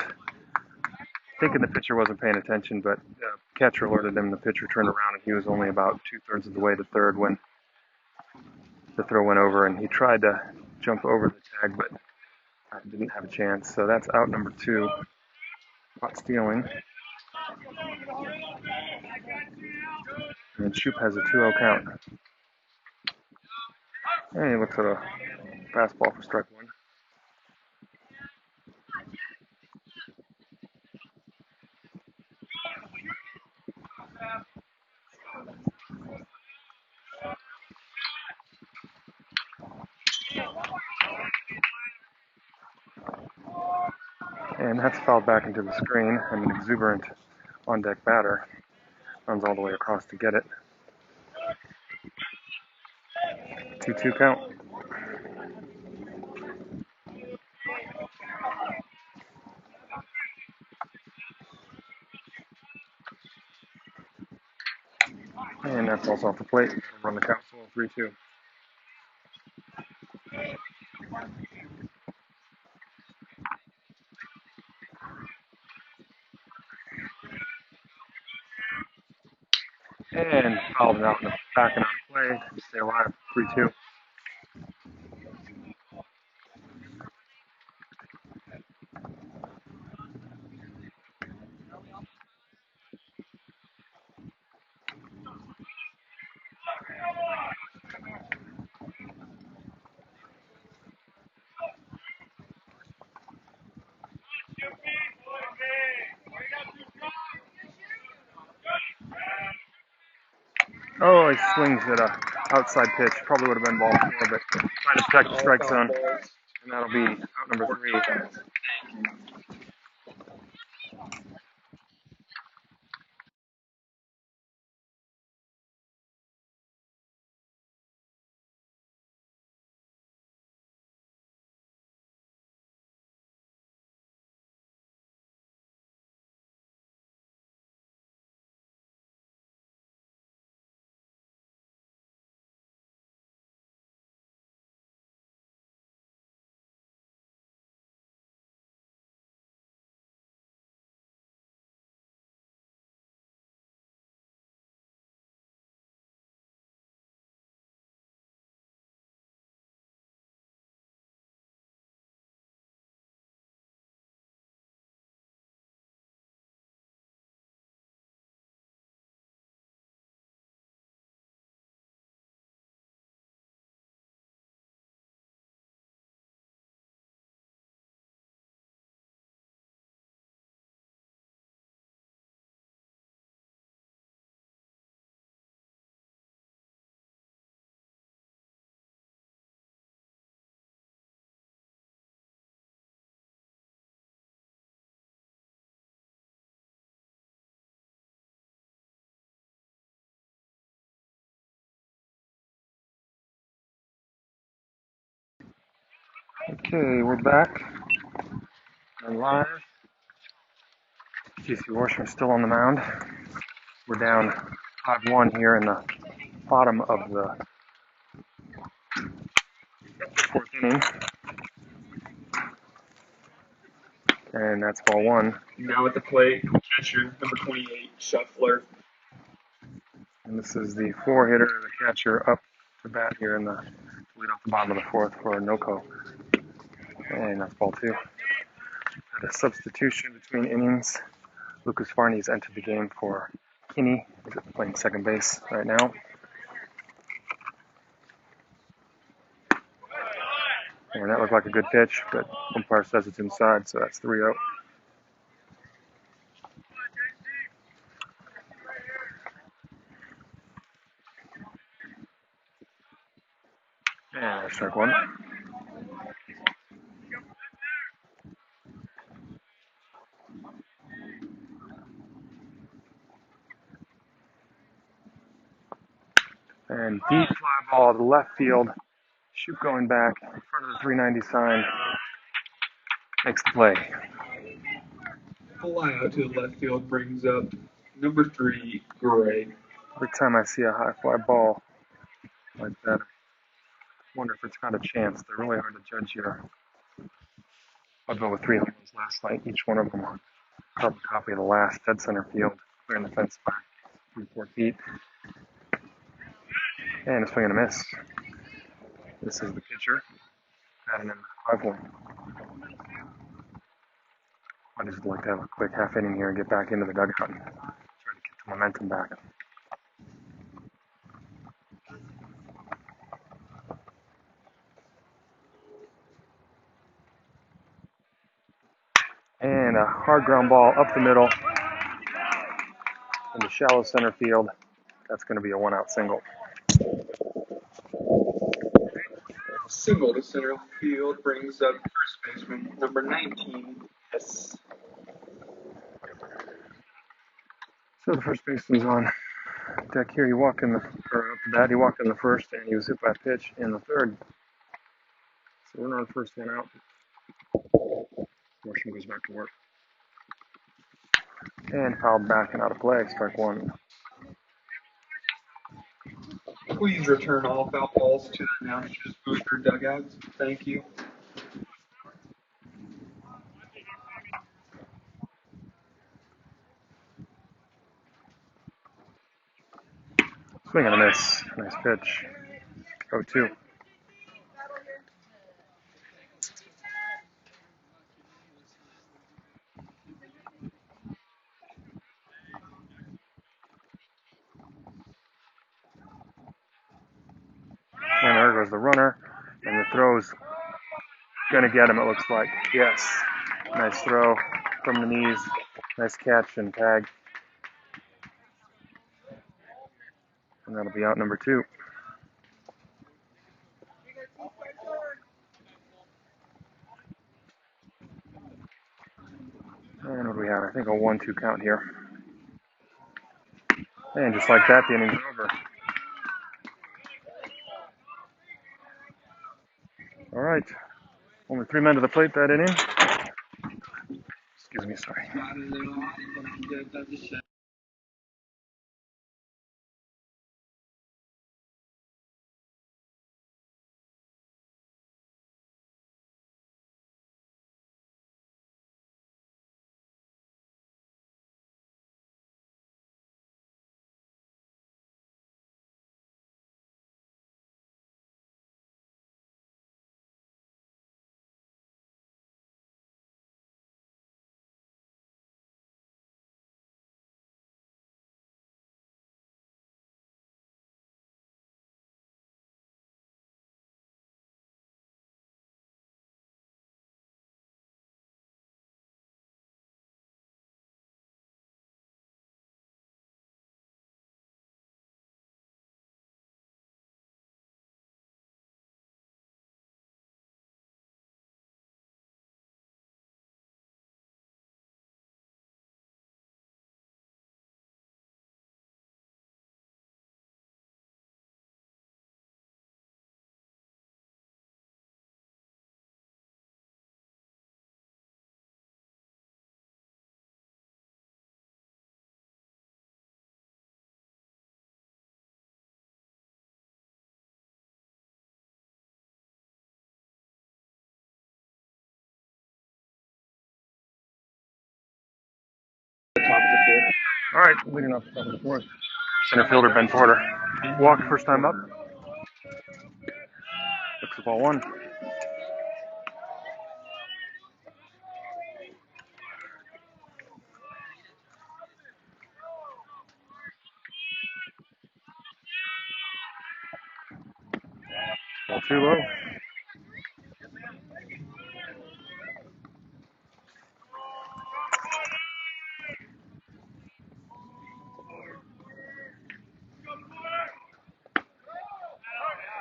thinking the pitcher wasn't paying attention, but the catcher alerted him. The pitcher turned around, and he was only about 2/3 of the way to third when the throw went over, and he tried to jump over the tag, but didn't have a chance. So that's out number 2. Caught stealing. And Shoup has a 2-0 count. And he looks at a fastball for strike 1. And that's fouled back into the screen, and an exuberant on-deck batter runs all the way across to get it. 2-2 count. And that falls off the plate. Run the count, so 3-2. And fouled out in the back and out of play to stay alive. 3-2. Oh, he swings at a outside pitch. Probably would have been ball 4, but trying to protect the All strike foul zone. balls. And that'll be out number 3. Okay, we're back and live. GC Worsham still on the mound. We're down 5-1 here in the bottom of the 4th inning. And that's ball 1. Now at the plate, catcher, number 28, Shuffler. And this is the 4-hitter, the catcher up to bat here in the lead off the bottom of the 4th for Noco. And that's ball 2. Had a substitution between innings. Lucas Varney's entered the game for Kinney. He's playing second base right now. And that looked like a good pitch, but umpire says it's inside, so that's 3-0. And strike 1. And deep fly ball to left field. Shoot going back in front of the 390 sign. Makes the play. Fly out to the left field brings up number 3, Gray. Every time I see a high fly ball like that, I wonder if it's got a chance. They're really hard to judge here. I'll go with 3 home runs last night. Each one of them a carbon copy of the last. Dead center field, clearing the fence by 3-4 feet. And a swing and a miss. This is the pitcher. Batting in the 5-1. I just like to have a quick half inning here and get back into the dugout and try to get the momentum back. And a hard ground ball up the middle in the shallow center field. That's going to be a 1-out single. Single to center field brings up first baseman, number 19, S. So the first baseman's on deck here. He walked in the, or up the bat, he walked in the first, and he was hit by a pitch in the third. So we're on first, 1 out. Worsham goes back to work. And fouled back and out of play, strike 1. Please return all foul balls to the announcers' booth or dugouts. Thank you. Swing and a miss. Nice pitch. 0-2. And there goes the runner. And the throw's going to get him, it looks like. Yes. Nice throw from the knees. Nice catch and tag. And that'll be out number 2. And what do we have? I think a 1-2 count here. And just like that, the inning's over. All right. Only 3 men to the plate that inning. Excuse me, sorry. All right, leading off the top of the fourth. Center fielder Ben Porter. Walk first time up. Looks the ball 1. Ball 2 low.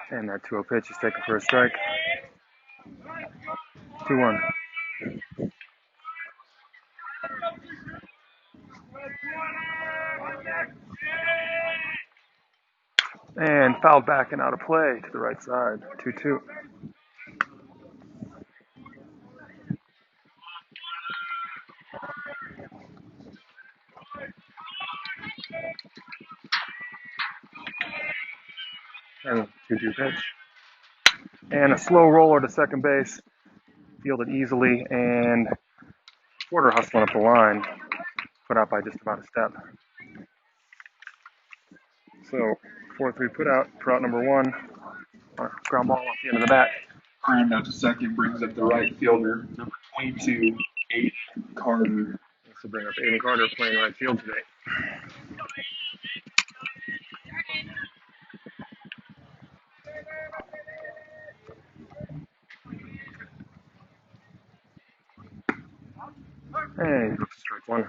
And that 2-0 pitch is taken for a strike. 2-1. And fouled back and out of play to the right side. 2-2. And 2-2 pitch. And a slow roller to second base. Fielded easily, and Porter hustling up the line. Put out by just about a step. So 4-3 put out for out number 1. Ground ball off the end of the bat. Ground out to second brings up the right fielder, number 22, Aiden Carter. This will bring up Aiden Carter playing right field today. And he looks strike 1.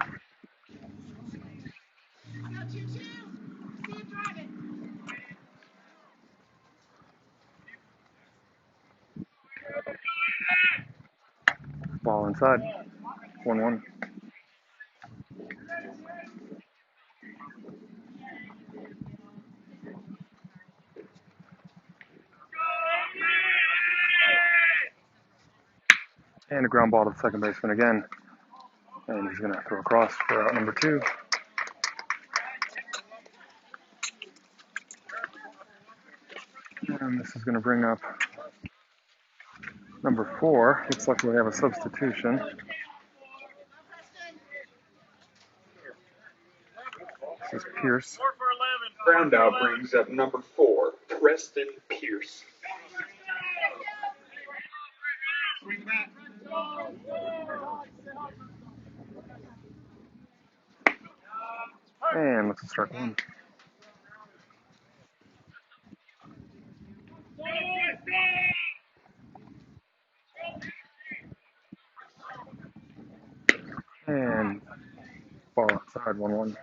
Ball inside. 1-1. And a ground ball to the second baseman again. And he's going to throw across for out number 2. And this is going to bring up number 4. Looks like we have a substitution. This is Pierce. Ground out brings up number 4, Preston Pierce. And looks to strike 1. And ball outside, 1-1.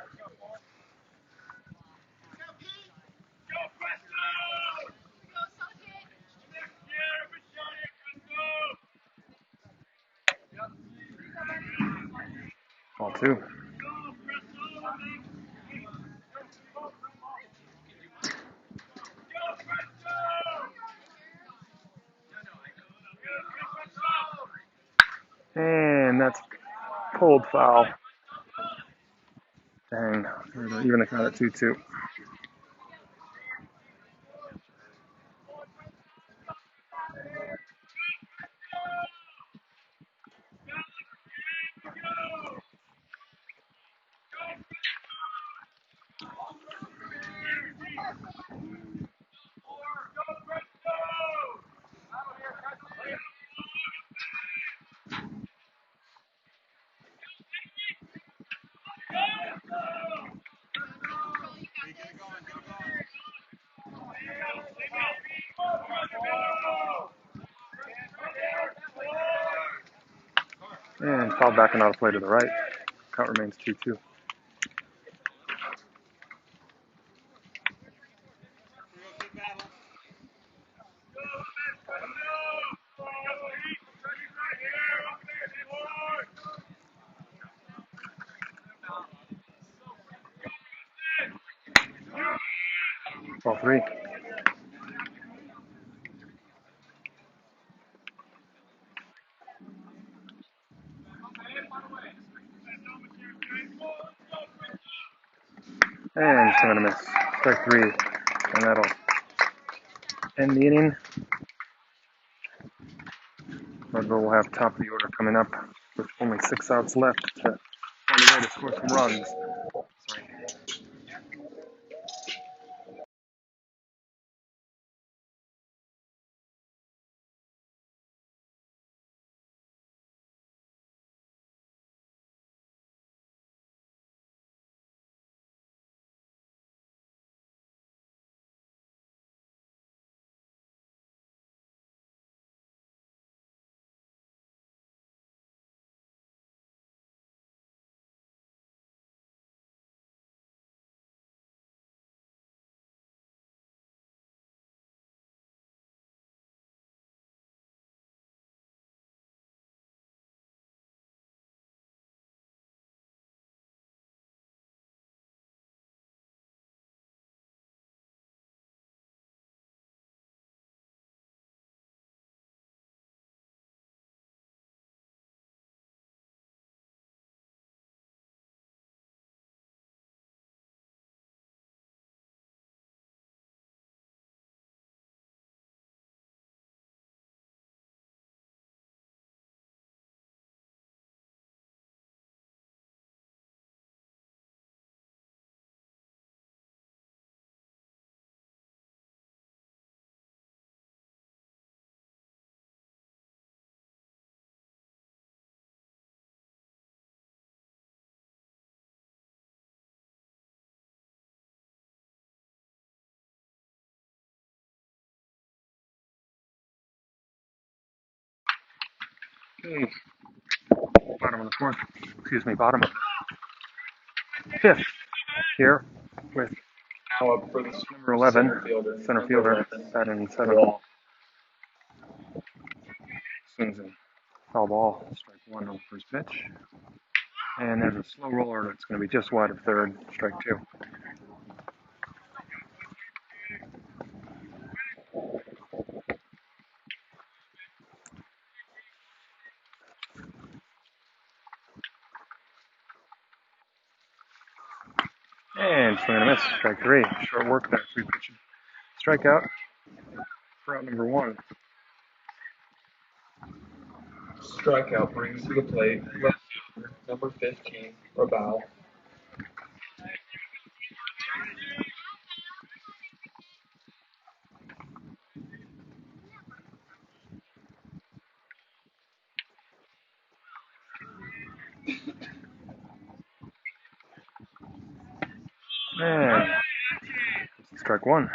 2. And that's pulled foul. Dang, even the count at 2-2. And foul back and out of play to the right. Count remains 2-2. Ball 3. And swing and a miss. Strike 3. And that'll end the inning. Mudville will have top of the order coming up with only 6 outs left to find a way to score some runs. Sorry. Okay. Bottom of the 4th. Excuse me, bottom of the 5th here with Now up for the number 11, center fielder, batting 7th. Swings a foul ball, strike 1 on the first pitch. And there's a slow roller that's going to be just wide of 3rd, strike 2. And swing and a miss, strike 3. Short work there, 3 pitches. Strikeout for out number 1. Strikeout brings to the plate left fielder, number 15, Rabal. And strike 1.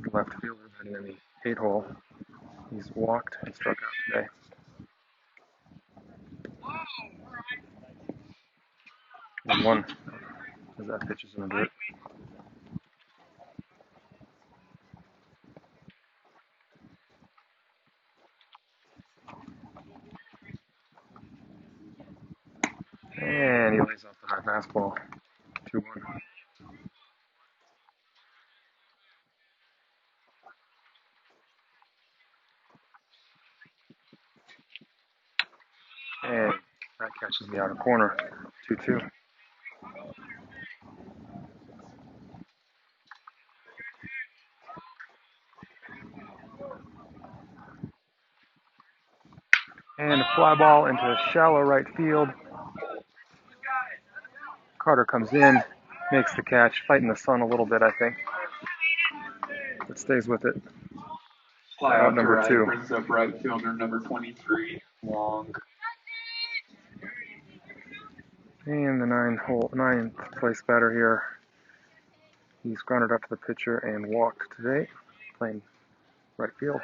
The left fielder batting in the 8 hole. He's walked and struck out today. 1-1 as that pitch is in the dirt. And he lays off the high fastball. 2-1. And that catches the outer corner. 2-2. And a fly ball into shallow right field. Carter comes in, makes the catch, fighting the sun a little bit, I think, but stays with it. Fly Out out to number right, 2. brings up right fielder number 23, Long. And the ninth place batter here. He's grounded up to the pitcher and walked today, playing right field.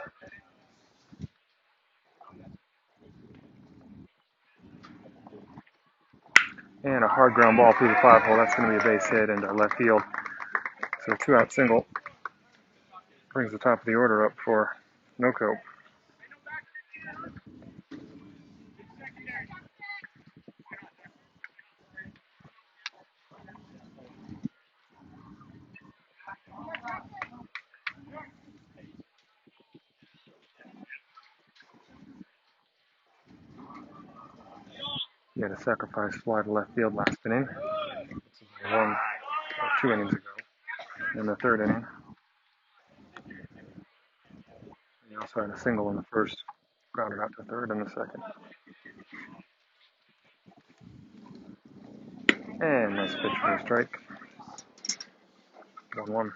And a hard ground ball through the 5-hole. That's going to be a base hit into left field. So a 2-out single brings the top of the order up for Noco. He had a sacrifice fly to left field last inning. This is 2 innings ago. In the 3rd inning. He also had a single in the 1st, grounded out to 3rd in the 2nd. And nice pitch for a strike. 1-1.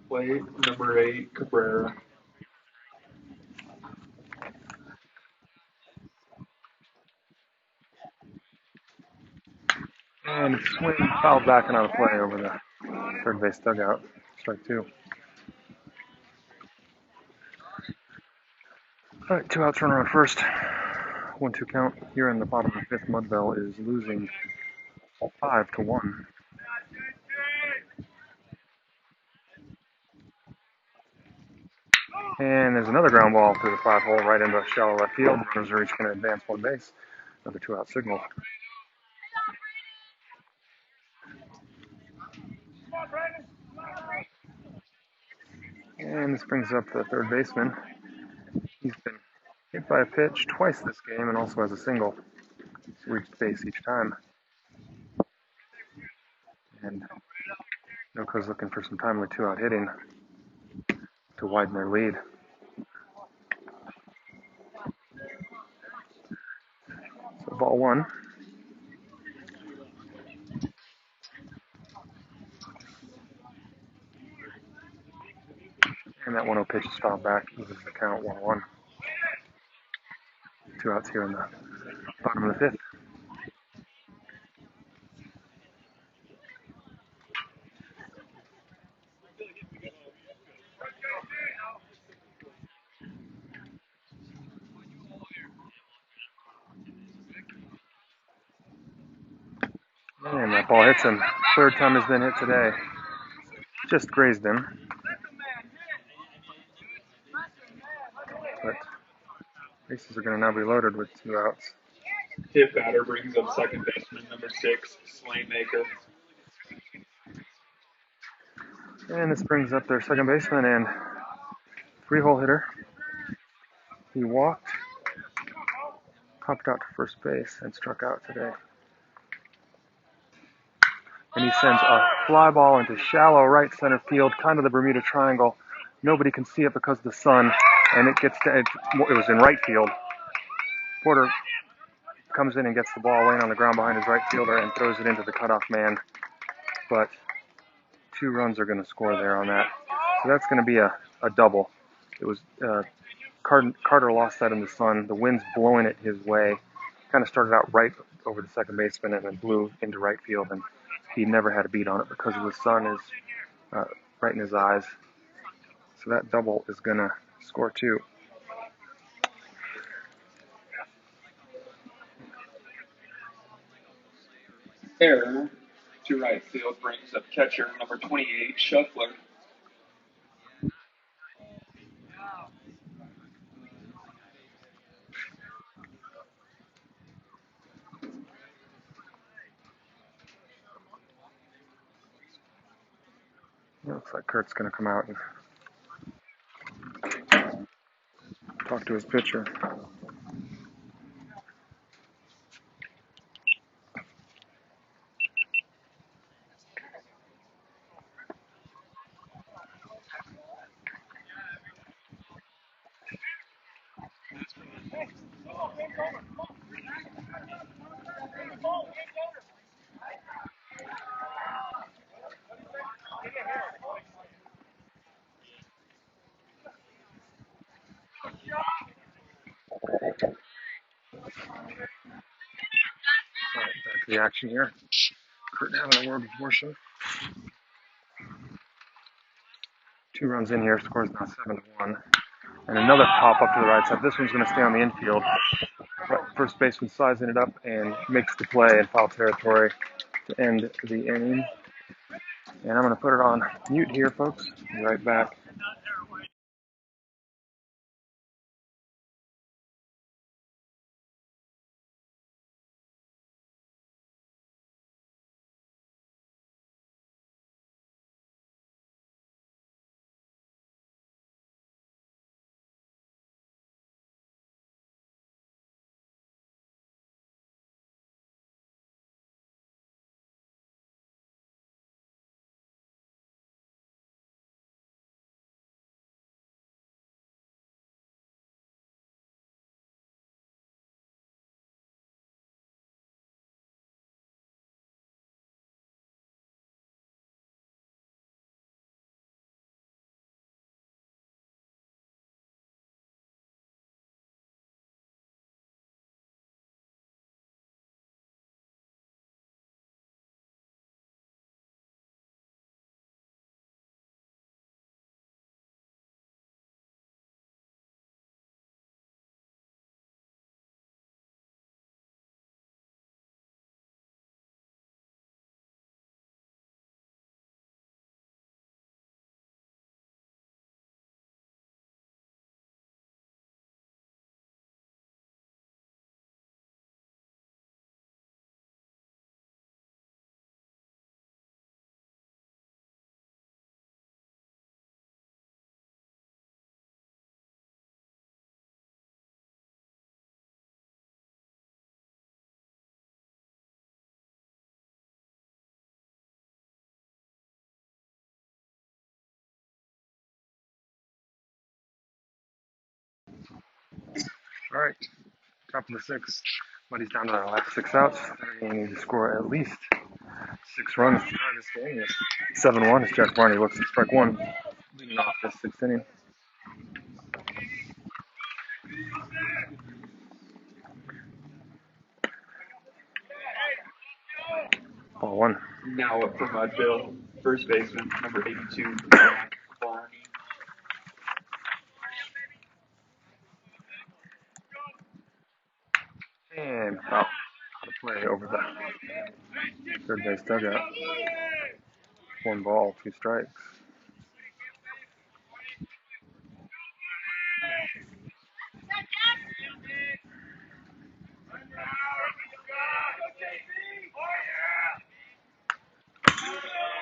Plate number 8, Cabrera. And swing fouled back and out of play over the third base dugout. Strike 2. All right, 2 outs, runner on first. 1-2 count. Here in the bottom of the 5th, Mudville is losing 5-1. And there's another ground ball through the 5-hole right into shallow left field. Runners are each going to advance 1 base. Another 2-out signal. And this brings up the third baseman. He's been hit by a pitch twice this game and also has a single. He's reached base each time. And Noco's looking for some timely 2-out hitting to widen their lead. So ball 1. And that 1-0 pitch is fouled back, evens the count 1-1. 2 outs here in the bottom of the 5th. And that ball hits him. 3rd time has been hit today. Just grazed him. But bases are going to now be loaded with 2 outs. Hit batter brings up second baseman number 6, Slaymaker. And this brings up their second baseman and 3-hole hitter. He walked, popped out to first base, and struck out today. And he sends a fly ball into shallow right center field, kind of the Bermuda Triangle. Nobody can see it because of the sun, and it was in right field. Porter comes in and gets the ball laying on the ground behind his right fielder and throws it into the cutoff man. But 2 runs are going to score there on that. So that's going to be a double. It was Carter lost that in the sun. The wind's blowing it his way. Kind of started out right over the second baseman and then blew into right field. And he never had a beat on it because the sun is right in his eyes. So that double is going to score 2. Error to right field brings up catcher number 28, Shuffler. Looks like Kurt's going to come out and talk to his pitcher. All right, back to the action here. Kurt having a word with Worsham. 2 runs in here, score's now 7-1. And another pop up to the right side. This one's going to stay on the infield. Right, first baseman sizing it up and makes the play in foul territory to end the inning. And I'm going to put it on mute here, folks. Be right back. All right, top of the 6th. Buddy's down to our last 6 outs. We need to score at least 6 runs to tie this game. 7-1 as Jack Barney looks at strike 1, leading off this 6th inning. Ball 1. Now up for Mudville, first baseman, number 82, Jack Barney. And out of play over the third base dugout. 1 ball, 2 strikes.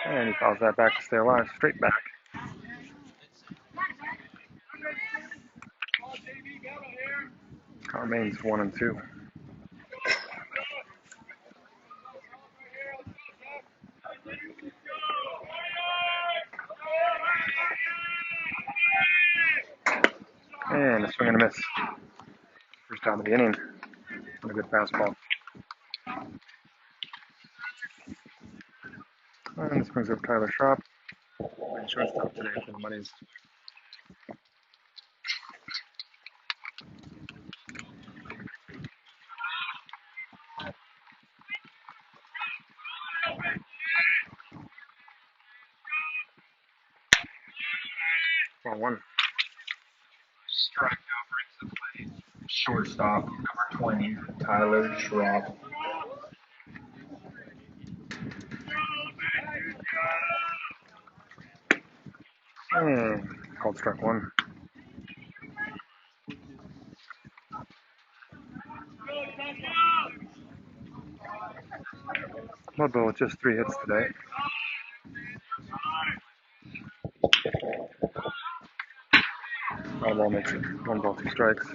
And he fouls that back to stay alive, straight back. Count remains 1-2. And a swing and a miss. First out of the inning. And a good fastball. And this brings up Tyler Schropp. And shortstop today for the Muddies. Ball 1. Strikeout brings the plate. Shortstop, number 20, Tyler Schropp. And called strike 1. Mudville with just 3 hits today. Foul ball makes it 1 ball, 2 strikes.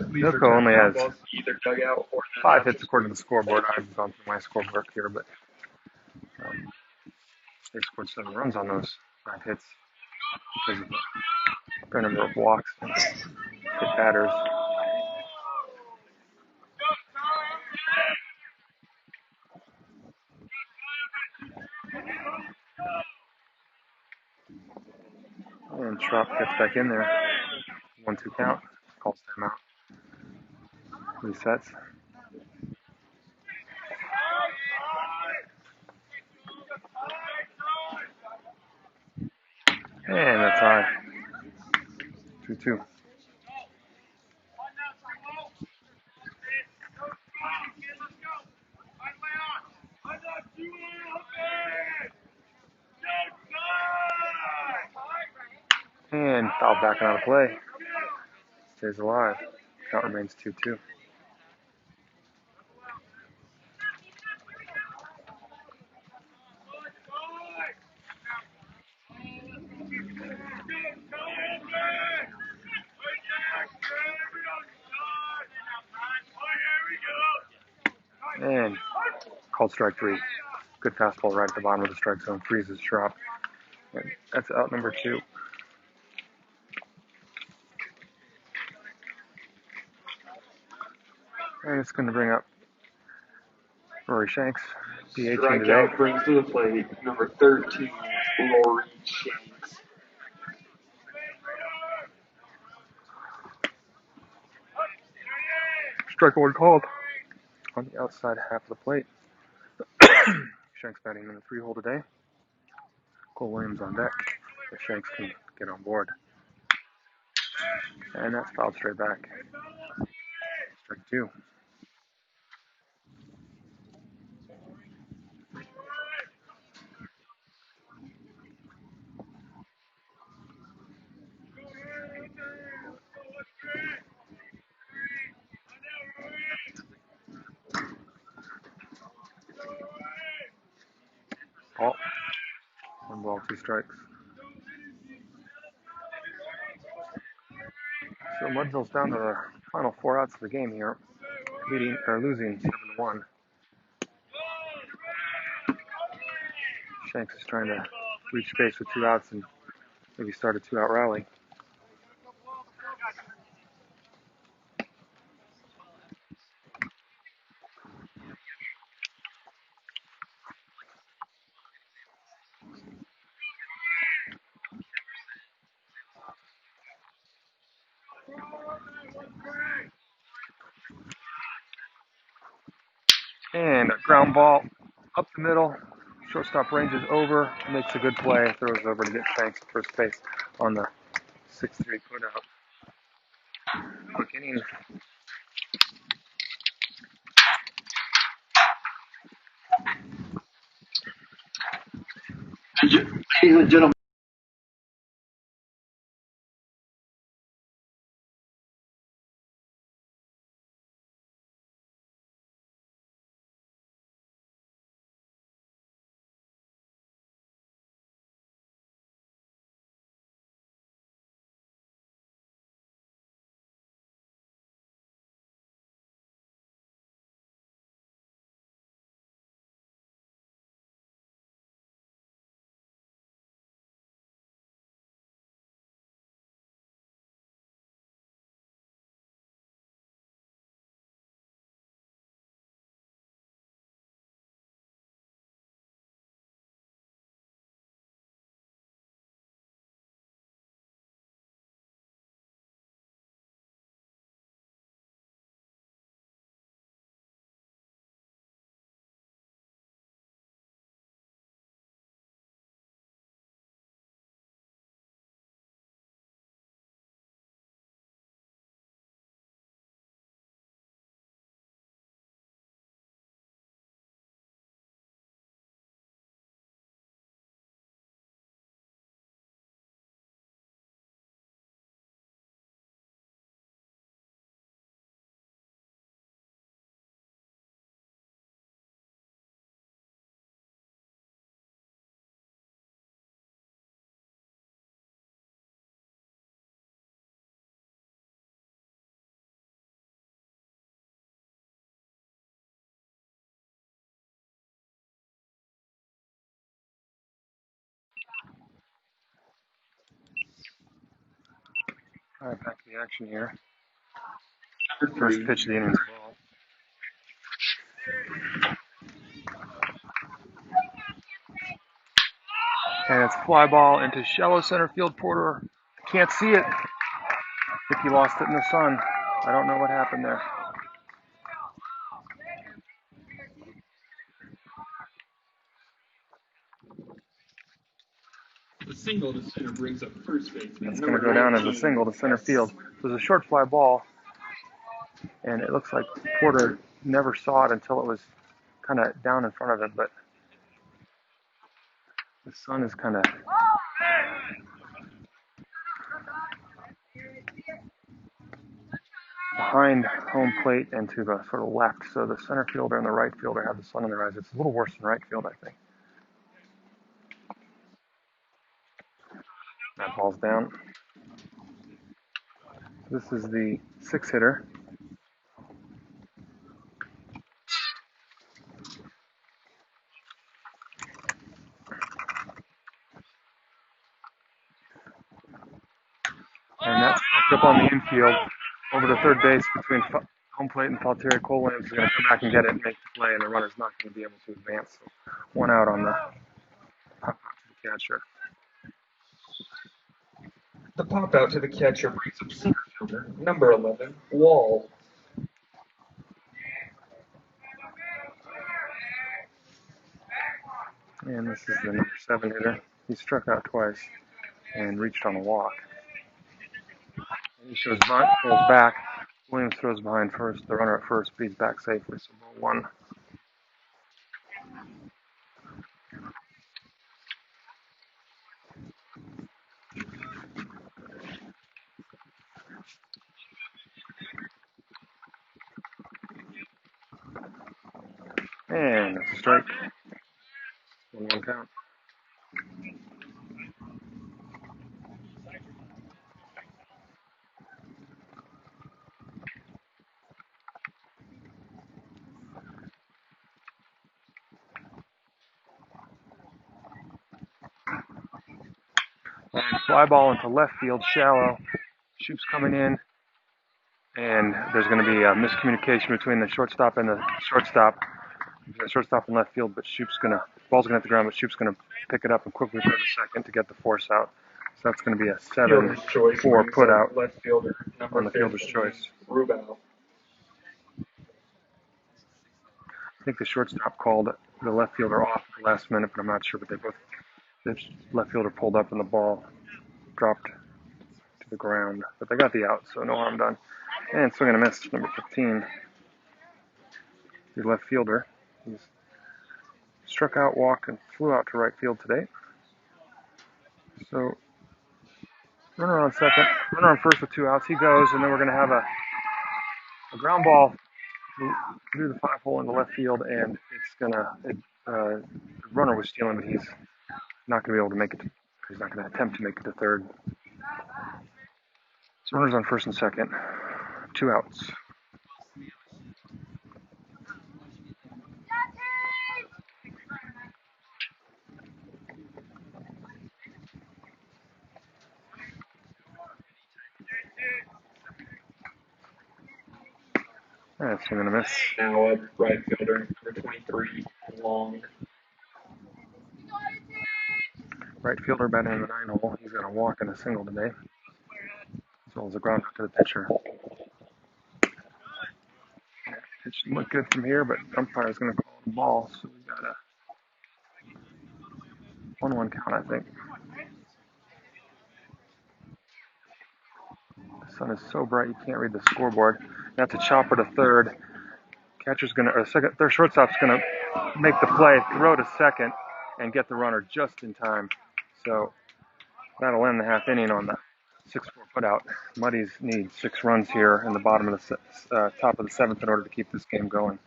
These are Noco only has balls, either dugout or 5 hits according to the scoreboard. I've gone through my scoreboard here, but they scored 7 runs on those 5 hits because of the fair number of walks and hit batters. And Trop gets back in there. 1-2 count. Calls timeout. Resets. And that's high. 2-2. And fouled back out of play. Stays alive. Count remains 2-2. And called strike 3. Good fastball right at the bottom of the strike zone. Freezes Trop. And that's out number 2. And it's going to bring up Rory Shanks, the 18 today. Strikeout brings to the plate number 13, Rory Shanks. Strike 1 called on the outside half of the plate. Shanks batting in the 3-hole today. Cole Williams on deck. If Shanks can get on board. And that's fouled straight back. Strike 2. Ball. 1 ball, 2 strikes. So Mudville's down to the final 4 outs of the game here, losing 7-1. Shanks is trying to reach base with 2 outs and maybe start a 2-out rally. And a ground ball up the middle. Shortstop ranges over, makes a good play, throws over to get Shanks at first base on the 6-3 putout. Quick inning. Ladies and gentlemen. All right, back to the action here. Number First 3, pitch of the inning's ball. And it's a fly ball into shallow center field. Porter can't see it. I think he lost it in the sun. I don't know what happened there. the single to center brings up first baseman. It's going Number to go down as a 19, single to center field. So it's a short fly ball, and it looks like Porter never saw it until it was kind of down in front of him, but the sun is kind of behind home plate and to the sort of left. So the center fielder and the right fielder have the sun in their eyes. It's a little worse than right field, I think. That ball's down. This is the 6-hitter. And that's popped up on the infield over to third base between home plate and Falteri. Cole Williams is going to come back and get it and make the play, and the runner's not going to be able to advance. So 1 out on the pop out to the catcher. The pop out to the catcher brings up center fielder. Number 11, Wall. And this is the number 7 hitter. He struck out twice and reached on a walk. He shows bunt, pulls back. Williams throws behind first. The runner at first, but he's back safely. So ball 1. And that's a strike. 1-1 count. And fly ball into left field, shallow. Shoop's coming in, and there's going to be a miscommunication between the shortstop and the shortstop. The shortstop in left field, but ball's going to hit the ground, but Shoop's going to pick it up and quickly throw to second to get the force out. So that's going to be a 7-4 put out left fielder, number on the fielder's 15, choice. Rubel. I think the shortstop called the left fielder off at the last minute, but I'm not sure. But the left fielder pulled up and the ball dropped to the ground. But they got the out, so no harm done. And swing and a miss, number 15. The left fielder. He's struck out, walked, and flew out to right field today. So runner on second, runner on first with 2 outs. He goes, and then we're going to have a ground ball through the 5-hole into left field, and it's going to. The runner was stealing, but he's not going to be able to make it. He's not going to attempt to make it to third. So runners on first and second, 2 outs. That's swing and a miss. Now up right fielder, number 23, Long. Right fielder batting in the 9-hole. He's got a walk and a single today, as well as a ground out to the pitcher. Pitch didn't look good from here, but umpire's going to call the ball, so we got a 1-1 count, I think. The sun is so bright you can't read the scoreboard. That's a chopper to third. Catcher's going to, or second, their shortstop's going to make the play, throw to second, and get the runner just in time. So that'll end the half inning on the 6-4 putout. Muddies need 6 runs here in the bottom of the top of the 7th in order to keep this game going.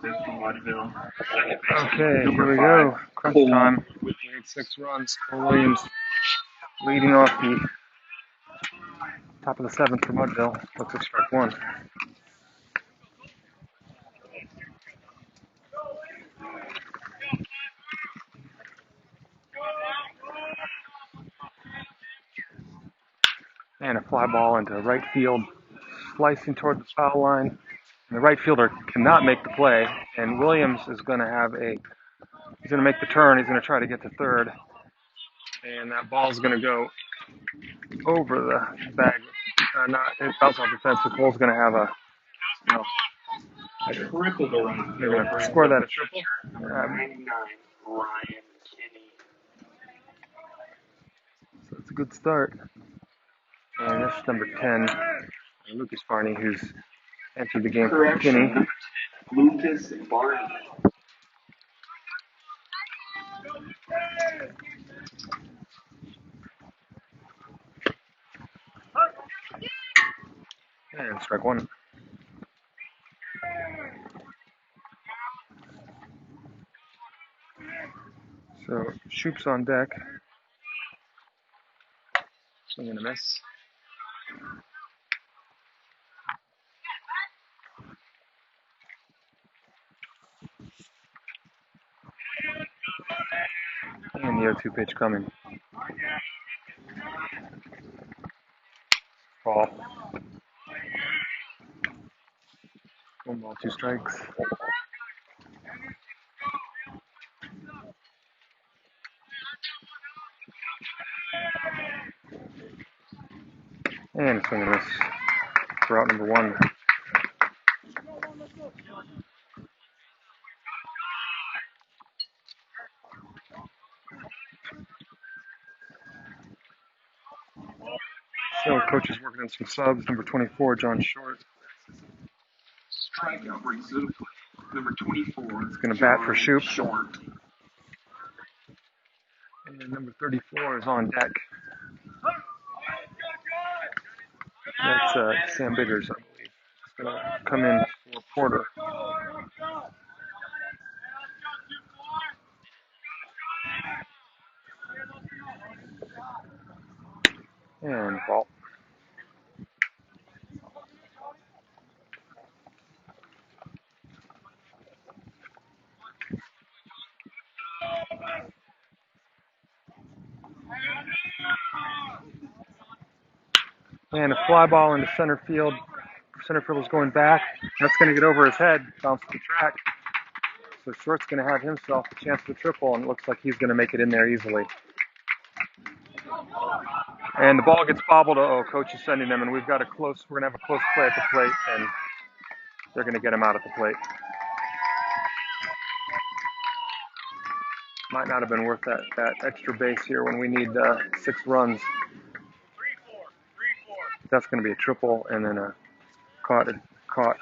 Fifth from Mudville. Okay, Number here we 5, go. Crunch Cole. time. We need 6 runs. Cole Williams leading off the top of the 7th for Mudville. Looks like strike 1. And a fly ball into right field, slicing toward the foul line. And the right fielder cannot make the play. And Williams is going to he's going to make the turn. He's going to try to get to third. And that ball's going to go over the bag. It bounced off the fence. So Cole's going to have A triple to right they're field. going to score that a triple. Number 99, Ryan Kinney. So it's a good start. And that's number 10, Lucas Barney, who's entered the game for Kinney. Lucas Barney. And strike 1. So Shoop's on deck. Swing and a miss. And the 0-2 pitch coming. Ball. 1 ball, 2 strikes. And a swing and a miss for out number 1. So coach is working on some subs. Number 24, John Short. Strikeout brings it up. Number 24. He's going to bat for Shoop. Short. And then number 34 is on deck. That's Sam Biggers, I believe. He's going to come in for Porter. And ball. And a fly ball into center field. Center fielder's going back. That's going to get over his head, bounce the track. So Short's going to have himself a chance to triple, and it looks like he's going to make it in there easily. And the ball gets bobbled. Oh, coach is sending them, and we're going to have a close play at the plate, and they're going to get him out at the plate. Might not have been worth that extra base here when we need 6 runs. That's going to be a triple, and then a caught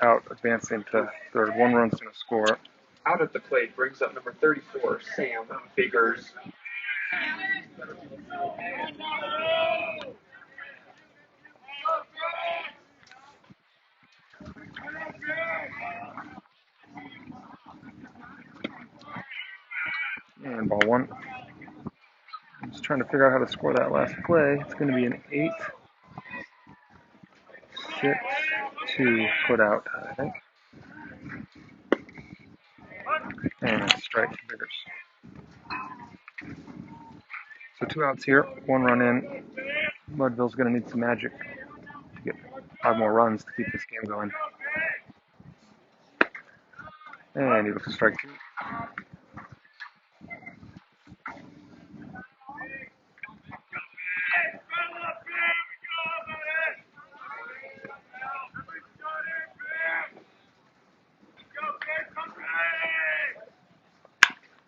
out advancing to third. 1 run's going to score. Out at the plate brings up number 34, Sam Biggers. And ball 1. I'm just trying to figure out how to score that last play. It's going to be an 8-6-2 put out, I think. And a strike for Biggers. So 2 outs here, 1 run in. Mudville's going to need some magic to get 5 more runs to keep this game going. And he looks a strike 2.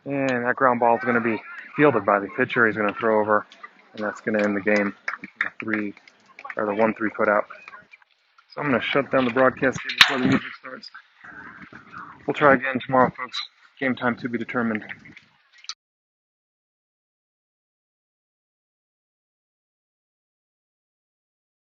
And that ground ball is going to be fielded by the pitcher. He's going to throw over, and that's going to end the game. The 1-3 put out. So I'm going to shut down the broadcast here before the music starts. We'll try again tomorrow, folks. Game time to be determined.